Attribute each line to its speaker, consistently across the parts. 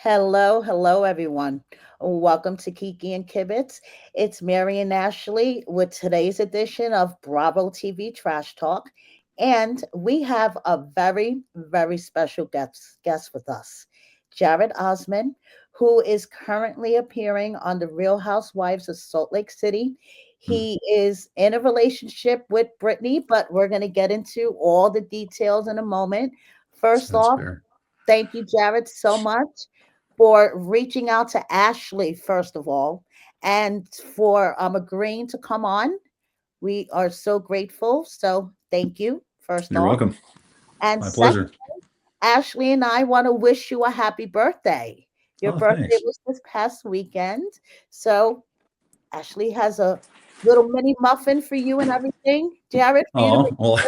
Speaker 1: Hello, hello, everyone. Welcome to Kiki and Kibitz. It's Mary and Ashley with today's edition of Bravo TV Trash Talk. And we have a very, very special guest with us, Jared Osmond, who is currently appearing on the Real Housewives of Salt Lake City.
Speaker 2: Hmm,
Speaker 1: He is in a relationship with Britney, but we're going to get into all the details in a moment. First
Speaker 2: That's
Speaker 1: off,
Speaker 2: fair.
Speaker 1: thank you, Jared, so much for reaching out to Ashley, first of all, and for agreeing to come on. We are so grateful. So thank you, first
Speaker 2: You're
Speaker 1: off.
Speaker 2: welcome.
Speaker 1: And
Speaker 2: My
Speaker 1: second,
Speaker 2: pleasure.
Speaker 1: Ashley and I want to wish you a happy birthday. Your
Speaker 2: Oh,
Speaker 1: birthday
Speaker 2: thanks.
Speaker 1: was this past weekend. So Ashley has a little mini muffin for you and everything, Jared, for you to
Speaker 2: Oh, well,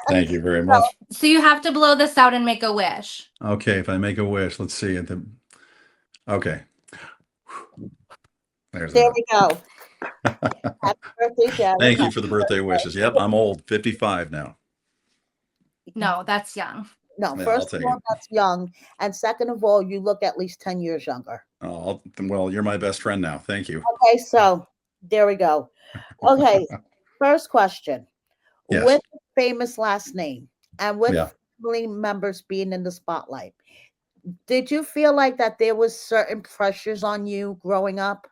Speaker 2: thank you very much.
Speaker 3: So you have to blow this out and make a wish.
Speaker 2: Okay, if I make a wish, let's see. Okay, there's
Speaker 1: There
Speaker 2: that.
Speaker 1: we go. Happy birthday, Jared.
Speaker 2: Thank you for the birthday wishes. Yep, I'm old, 55 now.
Speaker 3: No, that's young.
Speaker 1: No,
Speaker 2: Yeah, I'll
Speaker 1: first of
Speaker 2: take
Speaker 1: all,
Speaker 2: it.
Speaker 1: that's young. And second of all, you look at least 10 years younger.
Speaker 2: Oh, well, you're my best friend now. Thank you.
Speaker 1: Okay, so there we go. Okay, first question.
Speaker 2: Yes.
Speaker 1: With a famous last name and with
Speaker 2: Yeah.
Speaker 1: family members being in the spotlight, did you feel like that there was certain pressures on you growing up?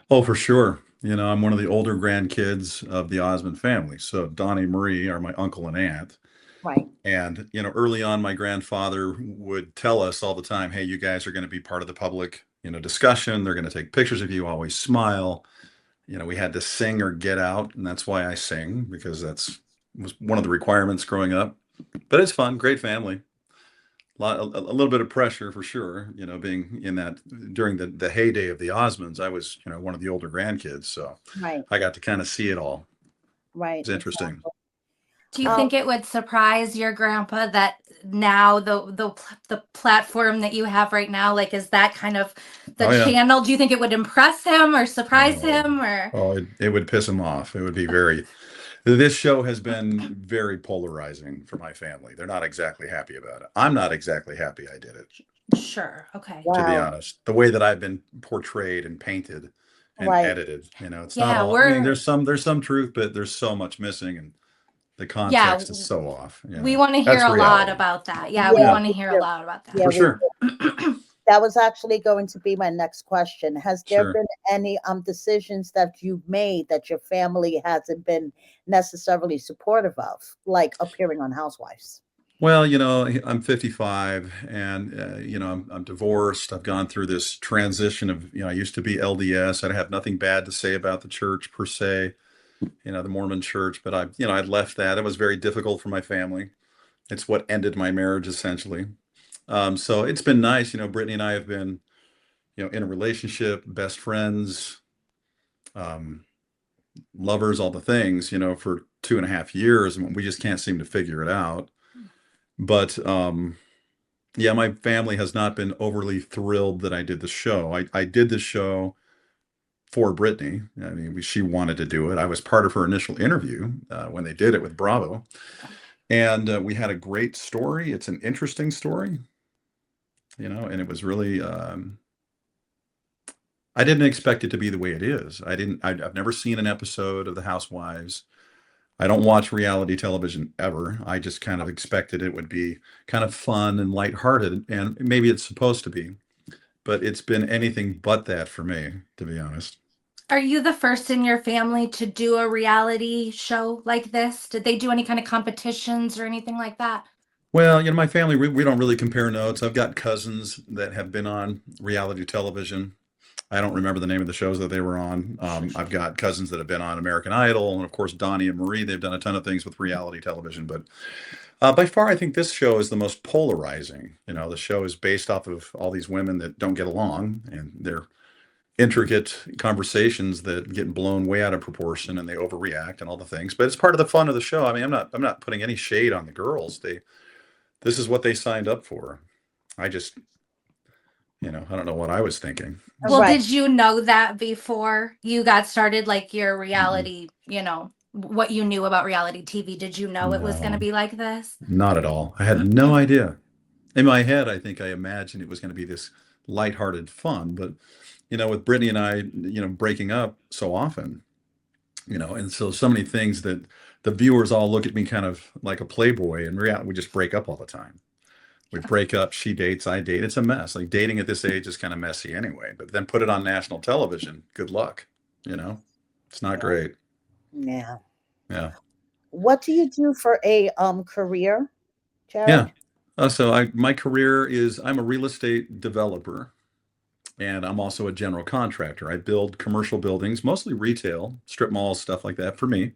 Speaker 2: Oh, for sure. I'm one of the older grandkids of the Osmond family. So Donnie and Marie are my uncle and aunt.
Speaker 1: Right.
Speaker 2: And, early on, my grandfather would tell us all the time, hey, you guys are going to be part of the public, discussion. They're going to take pictures of you, always smile. We had to sing or get out. And that's why I sing, because was one of the requirements growing up. But it's fun, great family. A little bit of pressure for sure, being in that during the heyday of the Osmonds. I was, one of the older grandkids. So
Speaker 1: Right.
Speaker 2: I got to kind of see it all.
Speaker 1: Right.
Speaker 2: It's interesting.
Speaker 1: Exactly.
Speaker 3: Do you
Speaker 1: Um,
Speaker 3: think it would surprise your grandpa that now the platform that you have right now, like, is that kind of the
Speaker 2: Oh, yeah.
Speaker 3: channel? Do you think it would impress him or surprise
Speaker 2: Oh,
Speaker 3: him or?
Speaker 2: oh, it would piss him off. It would be very. This show has been very polarizing for my family. They're not exactly happy about it. I'm not exactly happy I did it,
Speaker 3: Sure. Okay.
Speaker 2: to be
Speaker 1: wow.
Speaker 2: honest. The way that I've been portrayed and painted and
Speaker 1: Right.
Speaker 2: edited, it's not
Speaker 3: Yeah,
Speaker 2: all. I mean, there's some truth, but there's so much missing, and the
Speaker 3: yeah,
Speaker 2: context is so off.
Speaker 3: we want to hear
Speaker 2: That's
Speaker 3: a lot
Speaker 2: reality.
Speaker 3: about that. Yeah, we
Speaker 1: Yeah,
Speaker 2: Yeah,
Speaker 3: want to
Speaker 1: we
Speaker 3: hear a
Speaker 1: do.
Speaker 3: lot about
Speaker 1: Yeah,
Speaker 2: for
Speaker 3: that.
Speaker 1: we
Speaker 2: sure,
Speaker 1: do. That was actually going to be my next question. Has there
Speaker 2: sure.
Speaker 1: been any decisions that you've made that your family hasn't been necessarily supportive of, like appearing on Housewives?
Speaker 2: Well, I'm 55 and, I'm divorced. I've gone through this transition of, I used to be LDS. I have nothing bad to say about the church per se, the Mormon church, but I'd left that. It was very difficult for my family. It's what ended my marriage essentially. So it's been nice. Brittany and I have been, in a relationship, best friends, um, lovers, all the things, for 2.5 years, and we just can't seem to figure it out. But, yeah, my family has not been overly thrilled that I did the show. I did the show for Brittany. I mean, she wanted to do it. I was part of her initial interview when they did it with Bravo, and we had a great story. It's an interesting story, and it was really. I didn't expect it to be the way it is. I didn't. I've never seen an episode of The Housewives. I don't watch reality television ever. I just kind of expected it would be kind of fun and lighthearted, and maybe it's supposed to be, but it's been anything but that for me, to be honest.
Speaker 3: Are you the first in your family to do a reality show like this? Did they do any kind of competitions or anything like that?
Speaker 2: Well, my family, we don't really compare notes. I've got cousins that have been on reality television. I don't remember the name of the shows that they were on. I've got cousins that have been on American Idol, and of course, Donnie and Marie, they've done a ton of things with reality television. But by far, I think this show is the most polarizing. The show is based off of all these women that don't get along, and they're intricate conversations that get blown way out of proportion, and they overreact and all the things. But it's part of the fun of the show. I mean, I'm not putting any shade on the girls. This is what they signed up for. I just, I don't know what I was thinking.
Speaker 3: Well,
Speaker 1: Right.
Speaker 3: did you know that before you got started, like your
Speaker 2: Mm-mm.
Speaker 3: reality, what you knew about reality TV? Did you know it was going to
Speaker 2: No,
Speaker 3: be like this?
Speaker 2: not at all. I had no idea. In my head, I think I imagined it was going to be this lighthearted fun, but with Brittany and I, breaking up so often, and so many things that the viewers all look at me kind of like a playboy. In reality, we just break up all the time. We break up, she dates, I date. It's a mess. Like dating at this age is kind of messy anyway, but then put it on national television. Good luck. It's not great.
Speaker 1: Yeah.
Speaker 2: Yeah.
Speaker 1: What do you do for a career,
Speaker 2: Yeah.
Speaker 1: Jared?
Speaker 2: So my career is I'm a real estate developer and I'm also a general contractor. I build commercial buildings, mostly retail, strip malls, stuff like that for me.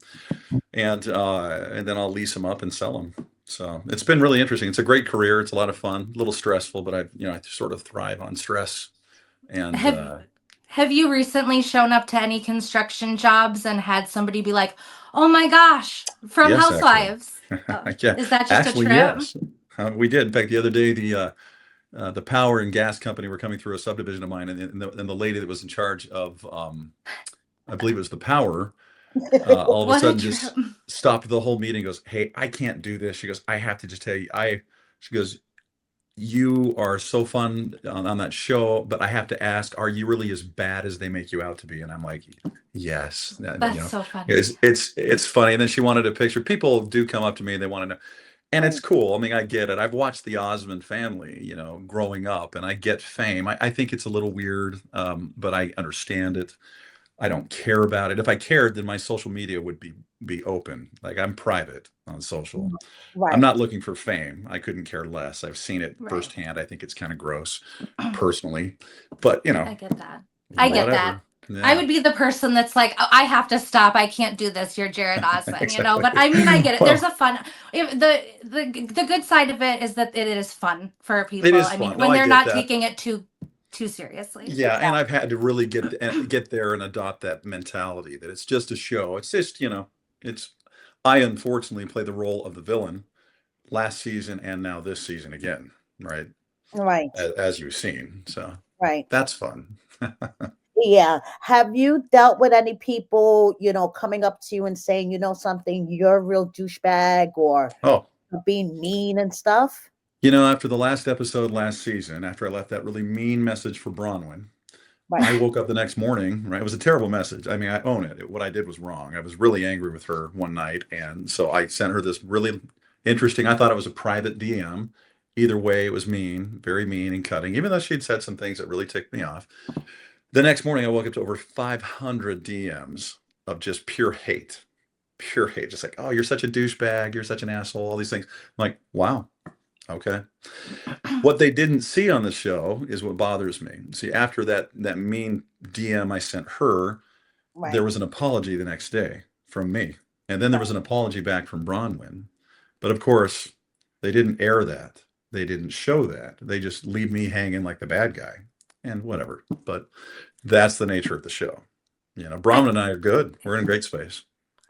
Speaker 2: And then I'll lease them up and sell them. So it's been really interesting. It's a great career. It's a lot of fun, a little stressful, but I sort of thrive on stress. And
Speaker 3: Have you recently shown up to any construction jobs and had somebody be like, "Oh my gosh, from
Speaker 2: yes, actually.
Speaker 3: Housewives"? Oh,
Speaker 2: Yeah,
Speaker 3: is that just a
Speaker 2: actually,
Speaker 3: trip?
Speaker 2: yes. We did. In fact, the other day, the power and gas company were coming through a subdivision of mine, and the lady that was in charge of, I believe it was the power, all of a
Speaker 3: What a
Speaker 2: sudden
Speaker 3: trip.
Speaker 2: just stopped the whole meeting. Goes, "Hey, I can't do this." She goes, "I have to just tell you, She goes, "You are so fun on that show, but I have to ask, are you really as bad as they make you out to be?" And I'm like, "Yes."
Speaker 3: That's so funny.
Speaker 2: It's funny. And then she wanted a picture. People do come up to me, they want to know. And it's cool. I mean, I get it. I've watched the Osmond family, growing up, and I get fame. I think it's a little weird, but I understand it. I don't care about it. If I cared, then my social media would be open. Like I'm private on social. I'm
Speaker 1: Right.
Speaker 2: not looking for fame. I couldn't care less. I've seen it
Speaker 3: Right.
Speaker 2: firsthand. I think it's kind of gross, personally. But
Speaker 3: I get that. I get that.
Speaker 2: whatever. Yeah.
Speaker 3: I would be the person that's like, "Oh, I have to stop. I can't do this. You're Jared Osmond,"
Speaker 2: Exactly.
Speaker 3: But I mean, I get it.
Speaker 2: Well,
Speaker 3: There's a fun. The good side of it is that it is fun for people.
Speaker 2: it is
Speaker 3: I mean,
Speaker 2: fun.
Speaker 3: when
Speaker 2: No, I
Speaker 3: they're
Speaker 2: get
Speaker 3: not
Speaker 2: that.
Speaker 3: taking it too seriously.
Speaker 2: Yeah, and I've had to really get there and adopt that mentality that it's just a show. It's just, it's I unfortunately play the role of the villain last season and now this season again, right?
Speaker 1: Right.
Speaker 2: As you've seen. So
Speaker 1: Right.
Speaker 2: that's fun.
Speaker 1: Yeah. Have you dealt with any people, coming up to you and saying, something, you're a real douchebag or
Speaker 2: Oh,
Speaker 1: being mean and stuff?
Speaker 2: after the last episode last season, after I left that really mean message for Bronwyn, I
Speaker 1: Right.
Speaker 2: woke up the next morning, right? It was a terrible message. I mean, I own it. What I did was wrong. I was really angry with her one night. And so I sent her this really interesting, I thought it was a private DM. Either way, it was mean, very mean and cutting, even though she'd said some things that really ticked me off. The next morning, I woke up to over 500 DMs of just pure hate. Pure hate. Just like, "Oh, you're such a douchebag. You're such an asshole." All these things. I'm like, wow. Okay. What they didn't see on the show is what bothers me. See, after that mean DM I sent her,
Speaker 1: Right.
Speaker 2: there was an apology the next day from me. And then there was an apology back from Bronwyn. But of course, they didn't air that. They didn't show that. They just leave me hanging like the bad guy. And whatever. But that's the nature of the show. Bronwyn and I are good. We're in a great space.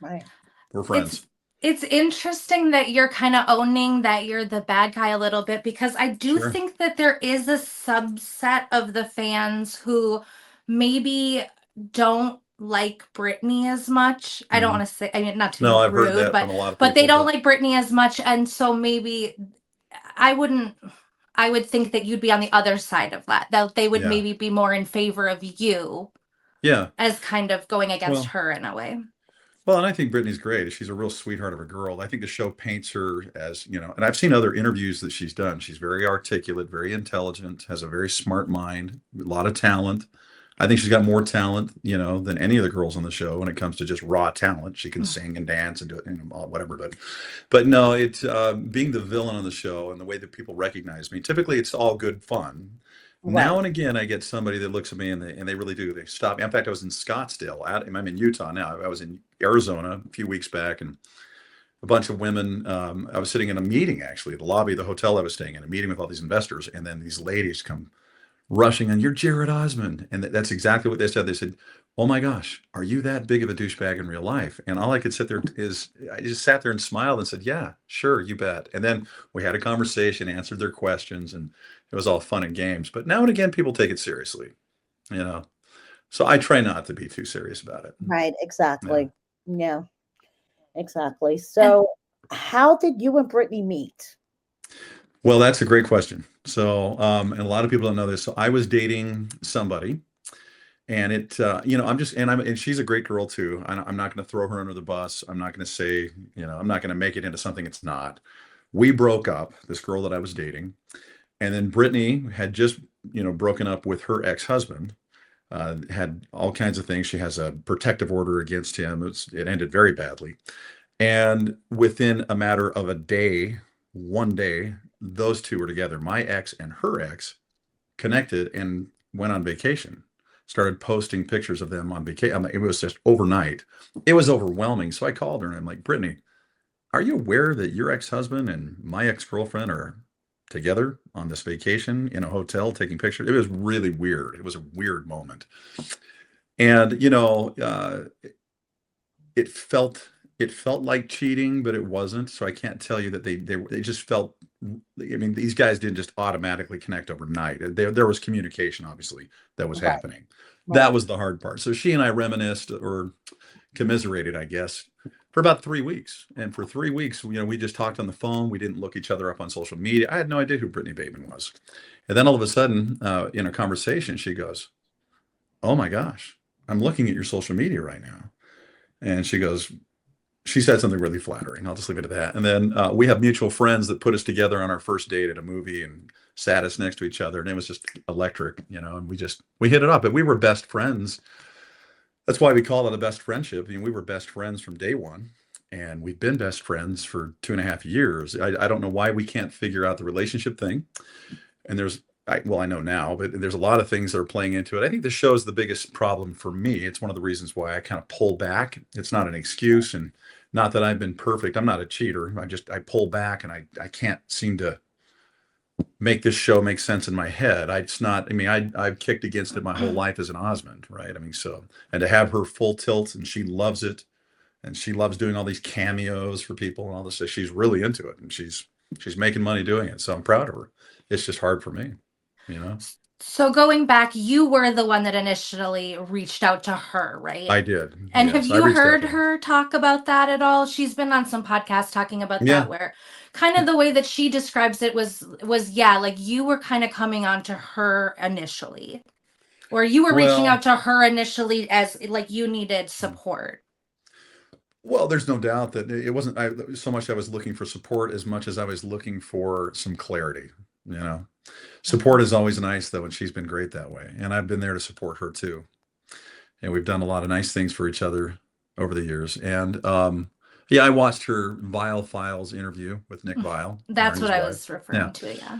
Speaker 1: Right.
Speaker 2: We're friends.
Speaker 3: It's interesting that you're kind of owning that you're the bad guy a little bit, because I do
Speaker 2: Sure.
Speaker 3: think that there is a subset of the fans who maybe don't like Britney as much. I don't
Speaker 2: Mhm.
Speaker 3: want to say, I mean, not to
Speaker 2: No,
Speaker 3: be
Speaker 2: I've heard
Speaker 3: rude,
Speaker 2: that
Speaker 3: but
Speaker 2: from a lot of
Speaker 3: but they
Speaker 2: people,
Speaker 3: don't like Britney as much, and so maybe I would think that you'd be on the other side of that. That they would
Speaker 2: Yeah.
Speaker 3: maybe be more in favor of you
Speaker 2: Yeah.
Speaker 3: as kind of going against
Speaker 2: Well,
Speaker 3: her in a way.
Speaker 2: Well, and I think Britney's great. She's a real sweetheart of a girl. I think the show paints her as, and I've seen other interviews that she's done. She's very articulate, very intelligent, has a very smart mind, a lot of talent. I think she's got more talent, than any of the girls on the show when it comes to just raw talent. She can sing and dance and do it, whatever. But no, it's being the villain on the show and the way that people recognize me. Typically, it's all good fun. Now
Speaker 1: Right.
Speaker 2: and again, I get somebody that looks at me and they really do. They stop me. In fact, I was in Scottsdale. I'm in Utah now. I was in Arizona a few weeks back, and a bunch of women. I was sitting in a meeting actually at the lobby of the hotel I was staying in, a meeting with all these investors, and then these ladies come rushing in. "You're Jared Osmond," and that's exactly what they said. They said, "Oh my gosh, are you that big of a douchebag in real life?" And all I could sit there is I just sat there and smiled and said, "Yeah, sure, you bet." And then we had a conversation, answered their questions, and it was all fun and games. But now and again, people take it seriously, you know. So I try not to be too serious about it.
Speaker 1: Right.
Speaker 2: Yeah.
Speaker 1: Exactly. Yeah. Exactly. So, how did you and Brittany meet?
Speaker 2: Well, that's a great question. So, and a lot of people don't know this. So I was dating somebody, and and she's a great girl too. I'm not going to throw her under the bus. I'm not going to say, I'm not going to make it into something it's not. We broke up, this girl that I was dating, and then Brittany had just, broken up with her ex-husband. Had all kinds of things. She has a protective order against him. It ended very badly. And within a matter of a day, one day, those two were together. My ex and her ex connected and went on vacation. Started posting pictures of them on vacation. It was just overnight. It was overwhelming. So I called her and I'm like, Brittany, are you aware that your ex-husband and my ex-girlfriend are together on this vacation in a hotel taking pictures? It was really weird. It was a weird moment. And, it felt like cheating, but it wasn't. So I can't tell you that they just felt. I mean, these guys didn't just automatically connect overnight. There was communication, obviously, that was
Speaker 1: Right.
Speaker 2: happening.
Speaker 1: Right.
Speaker 2: That was the hard part. So she and I reminisced or commiserated, I guess, for about 3 weeks. And for 3 weeks, we just talked on the phone. We didn't look each other up on social media. I had no idea who Britani Bateman was. And then all of a sudden, in a conversation, she goes, "Oh my gosh, I'm looking at your social media right now." And she said something really flattering. I'll just leave it at that. And then we have mutual friends that put us together on our first date at a movie and sat us next to each other. And it was just electric, and we hit it up. But we were best friends. That's why we call it a best friendship. I mean, we were best friends from day one. And we've been best friends for 2.5 years. I don't know why we can't figure out the relationship thing. And I know now, but there's a lot of things that are playing into it. I think the show is the biggest problem for me. It's one of the reasons why I kind of pull back. It's not an excuse, and not that I've been perfect. I'm not a cheater. I pull back, and I can't seem to make this show make sense in my head. I've kicked against it my whole life as an Osmond, right? I mean, and to have her full tilt, and she loves it, and she loves doing all these cameos for people and all this. She's really into it, and she's making money doing it. So I'm proud of her. It's just hard for me.
Speaker 3: So going back, you were the one that initially reached out to her, right?
Speaker 2: I did.
Speaker 3: And
Speaker 2: Yes,
Speaker 3: have
Speaker 2: I
Speaker 3: you
Speaker 2: reached out
Speaker 3: heard
Speaker 2: to
Speaker 3: her talk about that at all? She's been on some podcasts talking about
Speaker 2: Yeah.
Speaker 3: that, where kind of the way that she describes it was like you were kind of coming on to her initially, or you were reaching
Speaker 2: Well,
Speaker 3: out to her initially as like you needed support.
Speaker 2: well, there's no doubt that it wasn't so much I was looking for support as much as I was looking for some clarity. Support is always nice, though, and she's been great that way. And I've been there to support her too. And we've done a lot of nice things for each other over the years. And yeah, I watched her Vile Files interview with Nick Vile.
Speaker 3: That's what I
Speaker 2: wife.
Speaker 3: was referring to. Yeah.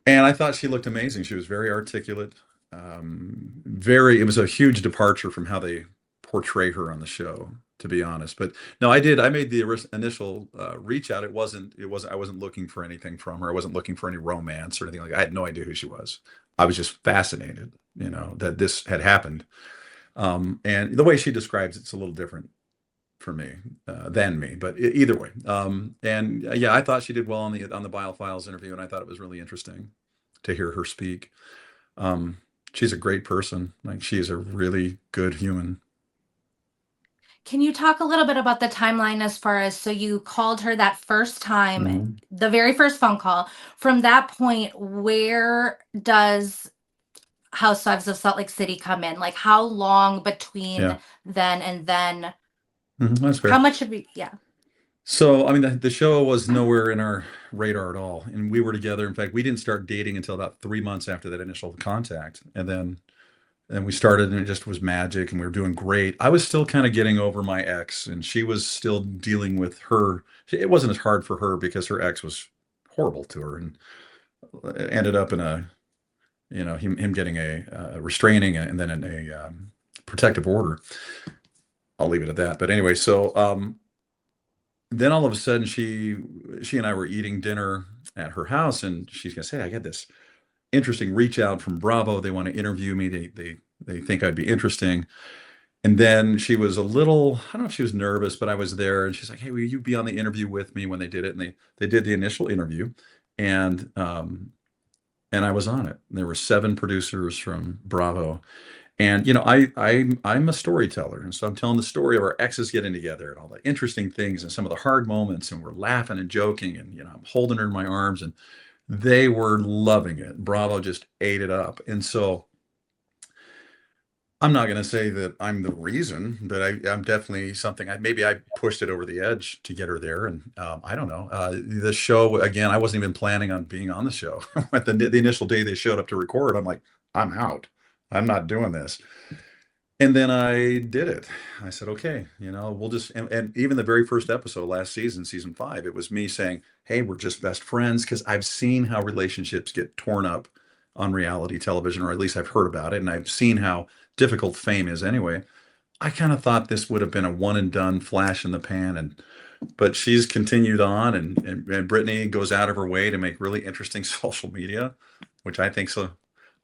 Speaker 2: And I thought she looked amazing. She was very articulate. It was a huge departure from how they portray her on the show, to be honest. But no, I made the initial reach out. I wasn't looking for anything from her. I wasn't looking for any romance or anything like that. I had no idea who she was. I was just fascinated, that this had happened. And the way she describes it's a little different for me than me, but either way. Yeah, I thought she did well on the Biofiles interview, and I thought it was really interesting to hear her speak. She's a great person. Like, she is a really good human.
Speaker 3: Can you talk a little bit about the timeline as far as, so you called her that first time, the very first phone call. From that point, where does Housewives of Salt Lake City come in? Like, how long between then and then?
Speaker 2: That's fair.
Speaker 3: How much should we? Yeah.
Speaker 2: So, I mean, the show was nowhere in our radar at all. And we were together. In fact, we didn't start dating until about 3 months after that initial contact. And then we started, and it just was magic, and we were doing great. I was still kind of getting over my ex, and she was still dealing with her. It wasn't as hard for her because her ex was horrible to her, and it ended up in him getting a restraining and then a protective order. I'll leave it at that. But anyway, so then all of a sudden she and I were eating dinner at her house, and she's gonna say, "I got this interesting reach out from Bravo. They want to interview me. They think I'd be interesting." And then she was a little, I don't know if she was nervous, but I was there, and she's like, "Hey, will you be on the interview with me?" When they did it, and they did the initial interview, and I was on it. There were 7 producers from Bravo. And I'm a storyteller, and so I'm telling the story of our exes getting together and all the interesting things and some of the hard moments, and we're laughing and joking, and I'm holding her in my arms, and They were loving it. Bravo just ate it up. And so I'm not going to say that I'm the reason, but I'm definitely something. Maybe I pushed it over the edge to get her there, and I don't know. The show again, I wasn't even planning on being on the show. At the initial day they showed up to record, I'm like, I'm out. I'm not doing this. And then I did it. I said, okay, we'll just, and even the very first episode last season, season 5, it was me saying, hey, we're just best friends, because I've seen how relationships get torn up on reality television, or at least I've heard about it, and I've seen how difficult fame is anyway. I kind of thought this would have been a one and done, flash in the pan, but she's continued on, and Britney goes out of her way to make really interesting social media, which I think so.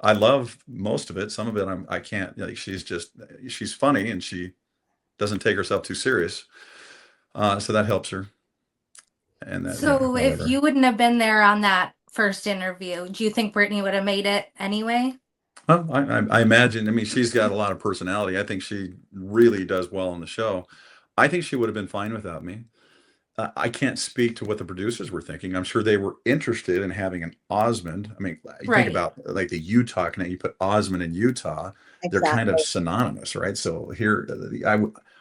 Speaker 2: I love most of it. Some of it I can't, like, she's funny, and she doesn't take herself too serious. So that helps her. And that,
Speaker 3: So if
Speaker 2: whatever.
Speaker 3: you wouldn't have been there on that first interview, do you think Britney would have made it anyway?
Speaker 2: Well, I imagine, I mean, she's got a lot of personality. I think she really does well on the show. I think she would have been fine without me. I can't speak to what the producers were thinking. I'm sure they were interested in having an Osmond. I mean, you think
Speaker 3: Right.
Speaker 2: about like the Utah connection. You put Osmond in Utah, they're kind of
Speaker 1: Exactly.
Speaker 2: synonymous, right? So here,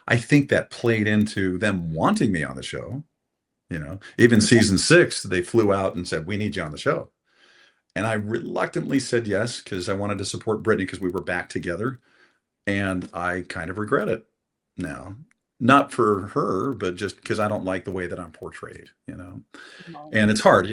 Speaker 2: I think that played into them wanting me on the show. Even season 6, they flew out and said, we need you on the show. And I reluctantly said yes, because I wanted to support Britney, because we were back together. And I kind of regret it now. Not for her, but just because I don't like the way that I'm portrayed. And it's hard,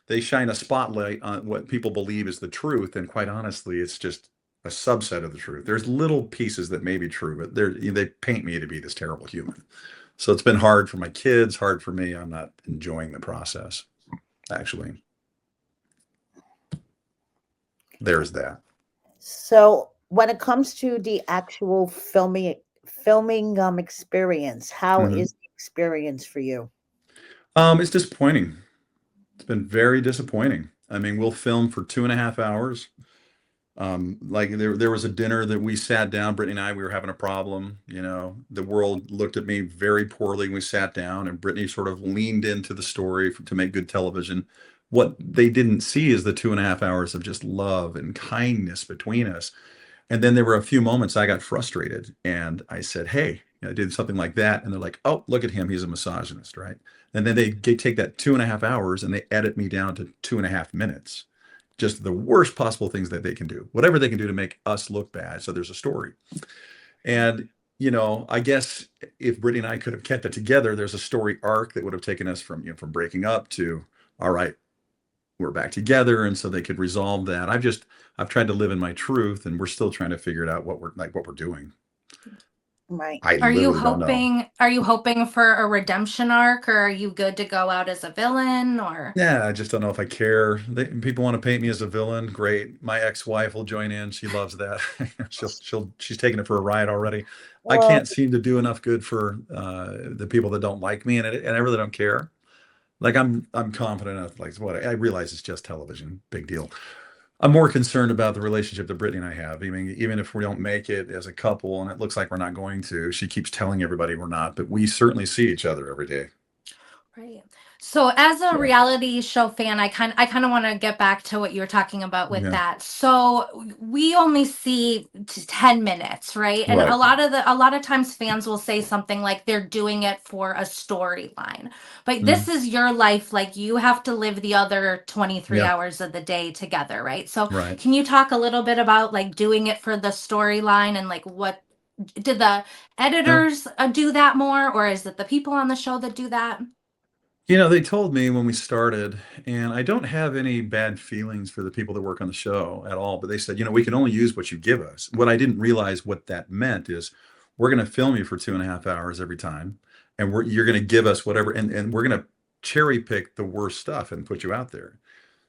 Speaker 2: they shine a spotlight on what people believe is the truth, and quite honestly, it's just a subset of the truth. There's little pieces that may be true, but they paint me to be this terrible human. So it's been hard for my kids, hard for me. I'm not enjoying the process, actually. There's that.
Speaker 1: So when it comes to the actual filming experience, how
Speaker 2: Mhm.
Speaker 1: is the experience for you?
Speaker 2: It's disappointing. It's been very disappointing. I mean, we'll film for 2.5 hours. Like there was a dinner that we sat down, Brittany and I, we were having a problem. The world looked at me very poorly. We sat down, and Brittany sort of leaned into the story to make good television. What they didn't see is the 2.5 hours of just love and kindness between us. And then there were a few moments I got frustrated, and I said, hey, I did something like that. And they're like, oh, look at him. He's a misogynist, right? And then they take that 2.5 hours and they edit me down to 2.5 minutes. Just the worst possible things that they can do, whatever they can do to make us look bad. So there's a story. And, I guess if Brittany and I could have kept it together, there's a story arc that would have taken us from breaking up to, all right, we're back together. And so they could resolve that. I've tried to live in my truth, and we're still trying to figure it out what we're doing.
Speaker 1: Right.
Speaker 2: I
Speaker 3: Are you
Speaker 2: literally don't know.
Speaker 3: hoping for a redemption arc, or are you good to go out as a villain, or?
Speaker 2: Yeah, I just don't know if I care. People want to paint me as a villain. Great. My ex-wife will join in. She loves that. She's taking it for a ride already. I
Speaker 1: Well,
Speaker 2: can't seem to do enough good for the people that don't like me, and I really don't care. Like I'm confident enough. Like what I realize it's just television. Big deal. I'm more concerned about the relationship that Brittany and I have. I mean, even if we don't make it as a couple, and it looks like we're not going to, she keeps telling everybody we're not, but we certainly see each other every day.
Speaker 3: Right. So as a
Speaker 2: Yeah.
Speaker 3: reality show fan, I kind of want to get back to what you were talking about with
Speaker 2: Yeah.
Speaker 3: that. So we only see 10 minutes, right? And
Speaker 2: Right.
Speaker 3: a lot of times fans will say something like they're doing it for a storyline. But this is your life, like you have to live the other 23
Speaker 2: Yeah.
Speaker 3: hours of the day together, right? So
Speaker 2: Right.
Speaker 3: can you talk a little bit about like doing it for the storyline, and like what did the editors do that more, or is it the people on the show that do that?
Speaker 2: They told me when we started, and I don't have any bad feelings for the people that work on the show at all, but they said, we can only use what you give us. What I didn't realize what that meant is we're going to film you for 2.5 hours every time, and you're going to give us whatever, and we're going to cherry pick the worst stuff and put you out there.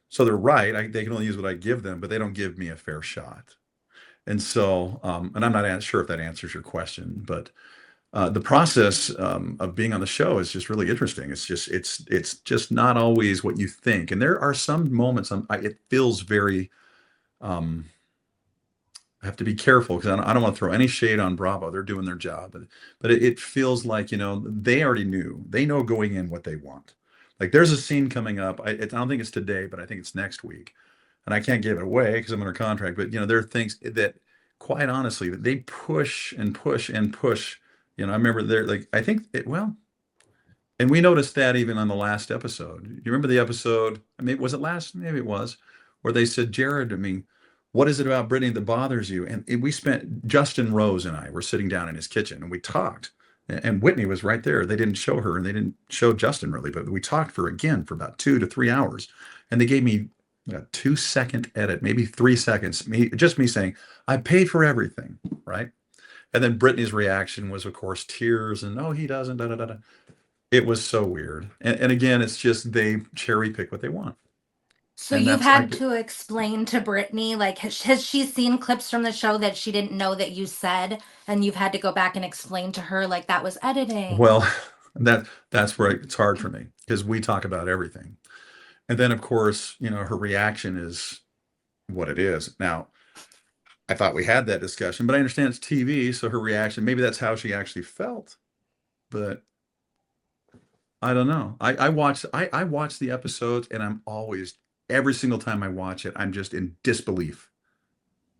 Speaker 2: So they're right. They can only use what I give them, but they don't give me a fair shot. And so, and I'm not sure if that answers your question, but the process of being on the show is just really interesting. It's just not always what you think, and there are some moments it feels very. I have to be careful because I don't want to throw any shade on Bravo. They're doing their job, but it feels like they already knew. They know going in what they want. Like there's a scene coming up. I don't think it's today, but I think it's next week, and I can't give it away because I'm under contract. But you know, there are things that, quite honestly, that they push and push and push. You know, I remember there, like I think it well, and we noticed that even on the last episode. Do you remember the episode? I mean, was it last? Maybe it was, where they said, Jared, I mean, what is it about Brittany that bothers you? And we spent, Justin Rose and I were sitting down in his kitchen and we talked. And Whitney was right there. They didn't show her and they didn't show Justin really, but we talked for about 2 to 3 hours. And they gave me a 2-second edit, maybe 3 seconds, just me saying, I pay for everything, right? And then Brittany's reaction was, of course, tears and, no, he doesn't, da da da da. It was so weird. And again, it's just they cherry pick what they want.
Speaker 3: So
Speaker 2: And
Speaker 3: you've
Speaker 2: that's
Speaker 3: had to explain to Brittany, like, has she seen clips from the show that she didn't know that you said, and you've had to go back and explain to her, like, that was editing?
Speaker 2: well, that's where it's hard for me because we talk about everything. And then of course, you know, her reaction is what it is. Now, I thought we had that discussion, but I understand it's TV, so her reaction, maybe that's how she actually felt. But I don't know. I watch the episodes and I'm always, every single time I watch it, I'm just in disbelief.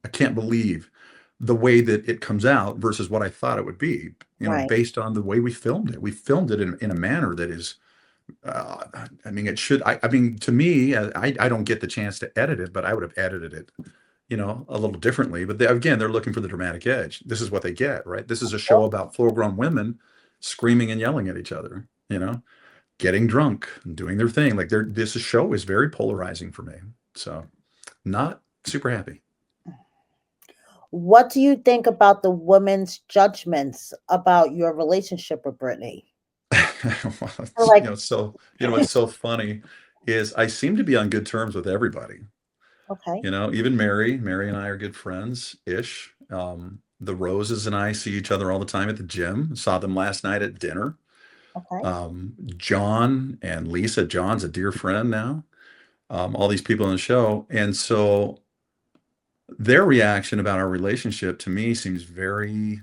Speaker 2: I can't believe the way that it comes out versus what I thought it would be, you know,
Speaker 1: Right.
Speaker 2: based on the way we filmed it. We filmed it in a manner that is, I mean, it should, I mean, to me, I don't get the chance to edit it, but I would have edited it, you know, a little differently. But again, they're looking for the dramatic edge. This is what they get, right? This is a show about full-grown women screaming and yelling at each other, you know, getting drunk and doing their thing. Like this show is very polarizing for me. So not super happy.
Speaker 1: What do you think about the women's judgments about your relationship with Britney?
Speaker 2: Well,
Speaker 1: Or like,
Speaker 2: you know, so you know what's so funny is I seem to be on good terms with everybody.
Speaker 1: okay,
Speaker 2: You know, even Mary and I are good friends ish. The Roses and I see each other all the time at the gym. Saw them last night at dinner.
Speaker 1: okay,
Speaker 2: John and Lisa. John's a dear friend now. All these people on the show, and so their reaction about our relationship to me seems very,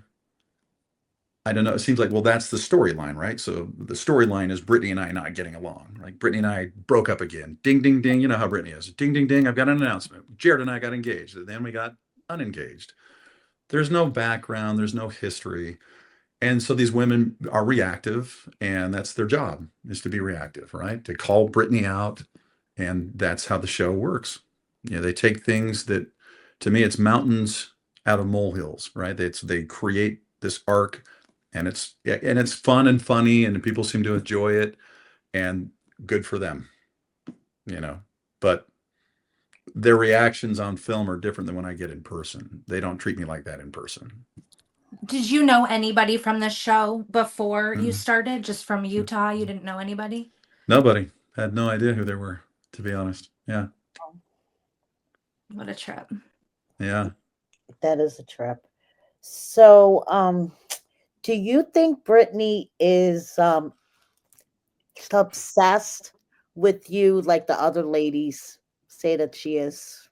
Speaker 2: I don't know. It seems like, well, that's the storyline, right? So the storyline is Brittany and I not getting along. Like Brittany and I broke up again. Ding, ding, ding. You know how Brittany is. Ding, ding, ding. I've got an announcement. Jared and I got engaged. And then we got unengaged. There's no background. There's no history. And so these women are reactive, and that's their job, is to be reactive, right? To call Brittany out. And that's how the show works. You know, they take things that, to me, it's mountains out of molehills, right? They create this arc, and it's fun and funny, and people seem to enjoy it, and good for them, you know. But their reactions on film are different than when I get in person. They don't treat me like that in person.
Speaker 3: Did you know anybody from the show before you
Speaker 2: Mm.
Speaker 3: started? Just from Utah? You didn't know anybody?
Speaker 2: Nobody had no idea who they were, to be honest. Yeah,
Speaker 3: What a trip.
Speaker 2: yeah.
Speaker 1: that is a trip. So, do you think Britney is obsessed with you like the other ladies say that she is?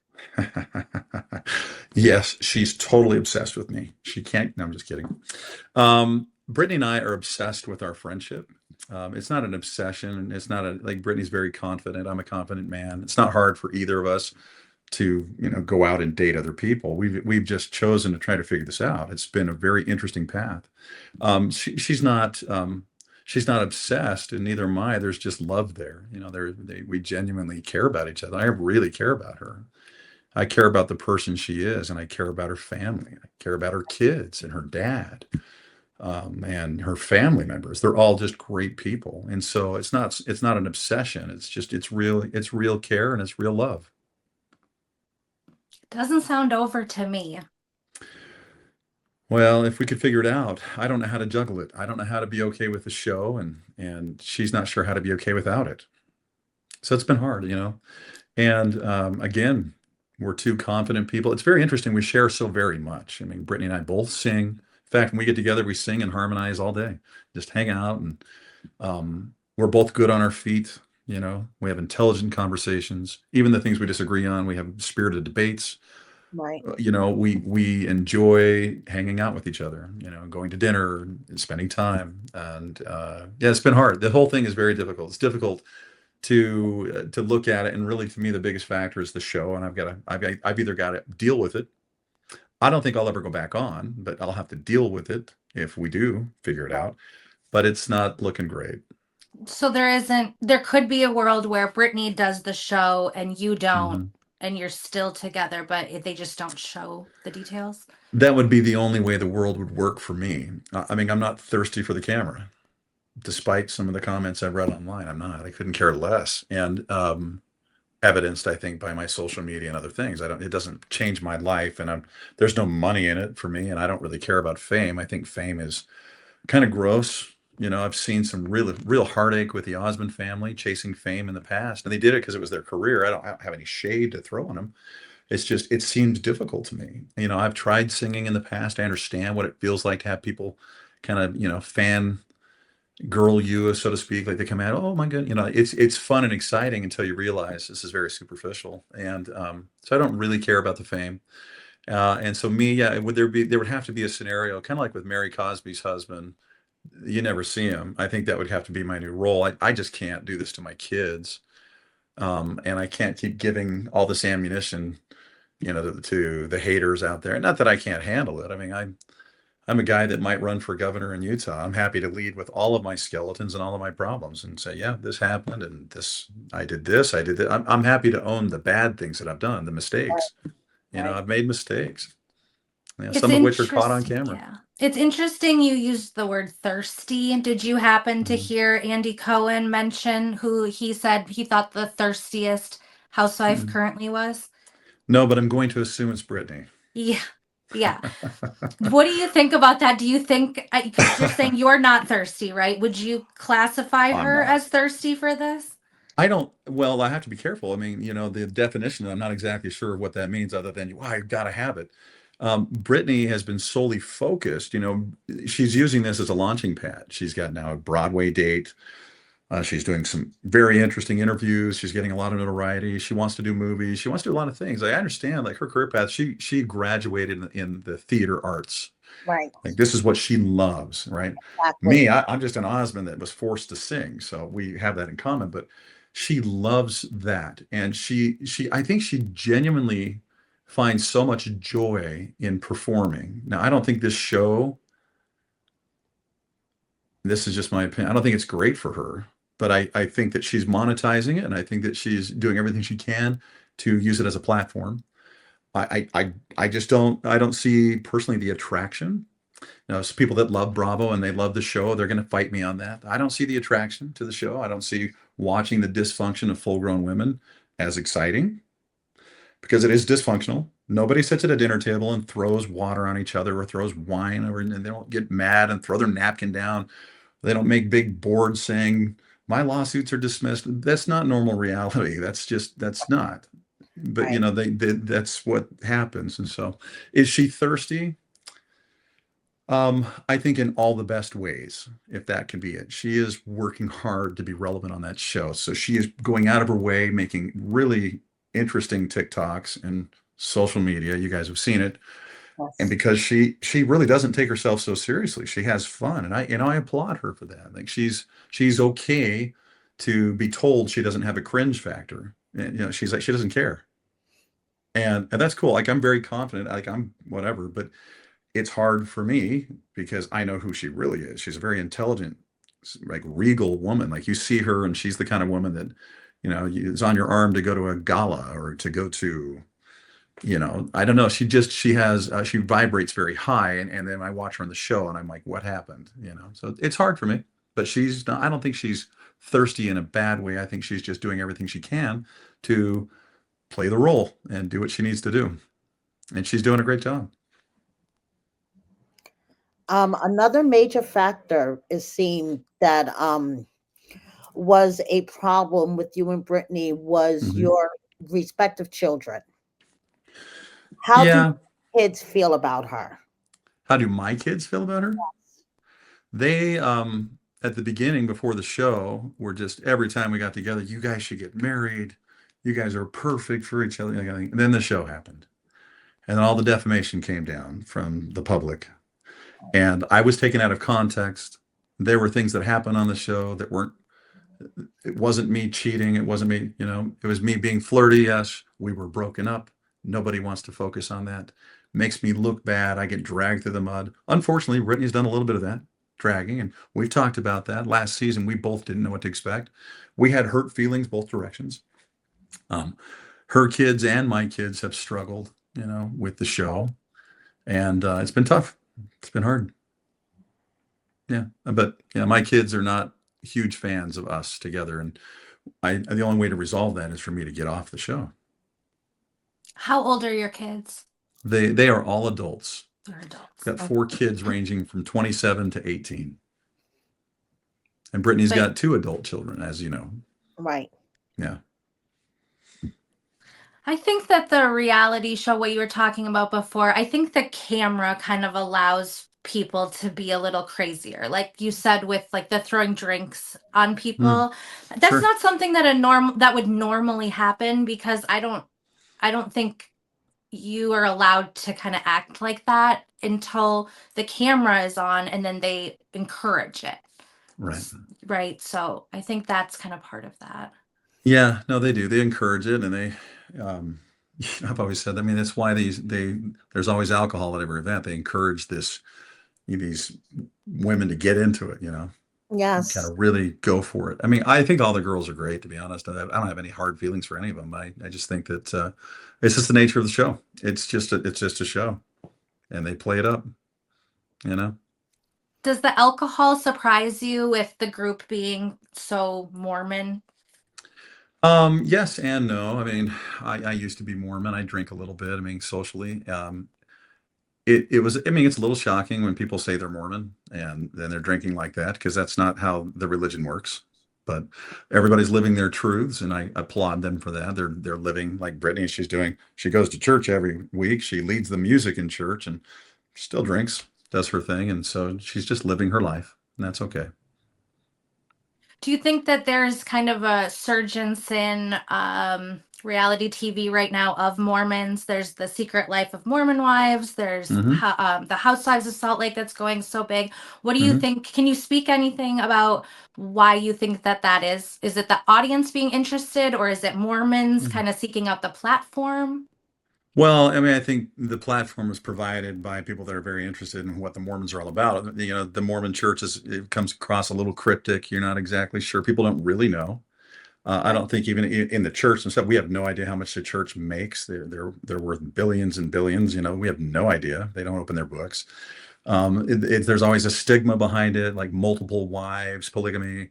Speaker 2: Yes, she's totally obsessed with me. She can't. No, I'm just kidding. Brittany and I are obsessed with our friendship. It's not an obsession. It's not like Brittany's very confident. I'm a confident man. It's not hard for either of us to, you know, go out and date other people. We've just chosen to try to figure this out. It's been a very interesting path. She's not. She's not obsessed, and neither am I. There's just love there. You know, we genuinely care about each other. I really care about her. I care about the person she is, and I care about her family. I care about her kids and her dad, and her family members. They're all just great people, and so it's not an obsession. It's real care, and it's real love.
Speaker 3: Doesn't sound over to me.
Speaker 2: Well, if we could figure it out, I don't know how to juggle it. I don't know how to be okay with the show, and she's not sure how to be okay without it. So it's been hard, you know. And again, we're two confident people. It's very interesting. We share so very much. I mean, Brittany and I both sing. In fact, when we get together, we sing and harmonize all day. Just hang out, and we're both good on our feet. You know, we have intelligent conversations. Even the things we disagree on, we have spirited debates.
Speaker 1: Right.
Speaker 2: You know, we enjoy hanging out with each other. You know, going to dinner and spending time. And yeah, it's been hard. The whole thing is very difficult. It's difficult to look at it. And really, to me, the biggest factor is the show, and I've either got to deal with it. I don't think I'll ever go back on, but I'll have to deal with it if we do figure it out. But it's not looking great.
Speaker 3: So there could be a world where Britney does the show and you don't,
Speaker 2: Mhm.
Speaker 3: and you're still together, but they just don't show the details.
Speaker 2: That would be the only way the world would work for me. I mean, I'm not thirsty for the camera, despite some of the comments I've read online. I'm not. I couldn't care less. And evidenced, I think, by my social media and other things. It doesn't change my life, and there's no money in it for me, and I don't really care about fame. I think fame is kind of gross. I've seen some real heartache with the Osmond family chasing fame in the past, and they did it because it was their career. I don't have any shade to throw on them. It's just, it seems difficult to me. I've tried singing in the past. I understand what it feels like to have people kind of, fan girl you, so to speak. Like they come out, oh my god, it's fun and exciting until you realize this is very superficial. And so I don't really care about the fame. And so me, yeah, there would have to be a scenario kind of like with Mary Cosby's husband. You never see him. I think that would have to be my new role. I just can't do this to my kids. And I can't keep giving all this ammunition, to the haters out there. Not that I can't handle it. I mean, I'm a guy that might run for governor in Utah. I'm happy to lead with all of my skeletons and all of my problems and say, yeah, this happened and I did this, I did that. I'm happy to own the bad things that I've done, the mistakes. I've made mistakes,
Speaker 3: It's
Speaker 2: some of which are caught on camera.
Speaker 3: Yeah. It's interesting you used the word thirsty. Did you happen to hear Andy Cohen mention who he said he thought the thirstiest housewife currently was?
Speaker 2: No, but I'm going to assume it's Britney.
Speaker 3: Yeah. Yeah. What do you think about that? Do you think, because you're saying you're not thirsty, right? Would you classify
Speaker 2: I'm
Speaker 3: her
Speaker 2: not.
Speaker 3: as thirsty for this?
Speaker 2: I don't, well, I have to be careful. I mean, the definition, I'm not exactly sure what that means other than, I've got to have it. Britney has been solely focused, she's using this as a launching pad. She's got now a Broadway date. She's doing some very interesting interviews. She's getting a lot of notoriety. She wants to do movies. She wants to do a lot of things. I understand, like her career path. She graduated in the theater arts.
Speaker 1: Right.
Speaker 2: Like this is what she loves, right?
Speaker 1: Exactly.
Speaker 2: Me, I'm just an Osmond that was forced to sing, so we have that in common. But she loves that, and I think she genuinely finds so much joy in performing. Now, I don't think this show. This is just my opinion. I don't think it's great for her, but I think that she's monetizing it, and I think that she's doing everything she can to use it as a platform. I just don't see personally the attraction. Some people that love Bravo and they love the show, they're going to fight me on that. I don't see the attraction to the show. I don't see watching the dysfunction of full-grown women as exciting because it is dysfunctional. Nobody sits at a dinner table and throws water on each other or throws wine over, and they don't get mad and throw their napkin down. They don't make big boards saying my lawsuits are dismissed. That's not normal reality. That's not. But
Speaker 1: Right.
Speaker 2: that's what happens. And so, is she thirsty? I think in all the best ways, if that can be it. She is working hard to be relevant on that show. So she is going out of her way, making really interesting TikToks and social media. You guys have seen it. And
Speaker 1: Yes.
Speaker 2: because she really doesn't take herself so seriously, she has fun, and I applaud her for that. Like she's okay to be told she doesn't have a cringe factor. And, she's like she doesn't care, and that's cool. Like I'm very confident. Like I'm whatever, but it's hard for me because I know who she really is. She's a very intelligent, like regal woman. Like you see her, and she's the kind of woman that is on your arm to go to a gala or to go to I don't know. She vibrates very high. And then I watch her on the show and I'm like, what happened? So it's hard for me, but I don't think she's thirsty in a bad way. I think she's just doing everything she can to play the role and do what she needs to do. And she's doing a great job.
Speaker 1: Another major factor is seen that was a problem with you and Brittany was
Speaker 2: Mhm.
Speaker 1: your respective children. How do
Speaker 2: Yeah.
Speaker 1: kids feel about her?
Speaker 2: How do my kids feel about her? They, at the beginning before the show, were just every time we got together, you guys should get married. You guys are perfect for each other. And then the show happened. And then all the defamation came down from the public. And I was taken out of context. There were things that happened on the show that weren't It wasn't me cheating. It wasn't me, it was me being flirty. Yes, we were broken up. Nobody wants to focus on that. Makes me look bad. I get dragged through the mud. Unfortunately, Brittany's done a little bit of that dragging, and we've talked about that. Last season, we both didn't know what to expect. We had hurt feelings both directions. Um, Her kids and my kids have struggled, with the show, and it's been tough. It's been hard. Yeah, but yeah, my kids are not huge fans of us together, and the only way to resolve that is for me to get off the show.
Speaker 3: How old are your kids?
Speaker 2: They are all adults.
Speaker 3: They're adults.
Speaker 2: Got 4 kids ranging from 27 to 18. And Brittany's
Speaker 3: But
Speaker 2: got 2 adult children, as you know.
Speaker 1: Right.
Speaker 2: Yeah.
Speaker 3: I think that the reality show, what you were talking about before, I think the camera kind of allows people to be a little crazier. Like you said, with like the throwing drinks on people. That's
Speaker 2: Sure.
Speaker 3: not something that would normally happen, because I don't think you are allowed to kind of act like that until the camera is on, and then they encourage it.
Speaker 2: Right.
Speaker 3: Right. So I think that's kind of part of that.
Speaker 2: Yeah, no, they do. They encourage it, and um, I've always said, I mean, that's why there's always alcohol at every event. They encourage these women to get into it, kind
Speaker 1: Yes.
Speaker 2: of really go for it. I mean, I think all the girls are great, to be honest. I don't have any hard feelings for any of them. I just think that it's just the nature of the show. It's just a show, and they play it up,
Speaker 3: Does the alcohol surprise you with the group being so Mormon?
Speaker 2: Yes and no. I mean, I used to be Mormon. I drink a little bit. I mean, socially. It was, I mean, it's a little shocking when people say they're Mormon and then they're drinking like that, because that's not how the religion works. But everybody's living their truths, and I applaud them for that. They're living like Brittany. She goes to church every week. She leads the music in church and still drinks, does her thing. And so she's just living her life, and that's okay.
Speaker 3: Do you think that there's kind of a surgence in reality TV right now of Mormons? There's The Secret Life of Mormon Wives. There's
Speaker 2: Hmm.
Speaker 3: the Housewives of Salt Lake that's going so big. What do you
Speaker 2: Hmm.
Speaker 3: think? Can you speak anything about why you think that is? Is it the audience being interested, or is it Mormons kind of seeking out the platform?
Speaker 2: Well, I mean, I think the platform is provided by people that are very interested in what the Mormons are all about. The Mormon church it comes across a little cryptic. You're not exactly sure. People don't really know. I don't think even in the church and stuff, we have no idea how much the church makes. They're worth billions and billions. We have no idea. They don't open their books. There's always a stigma behind it, like multiple wives, polygamy.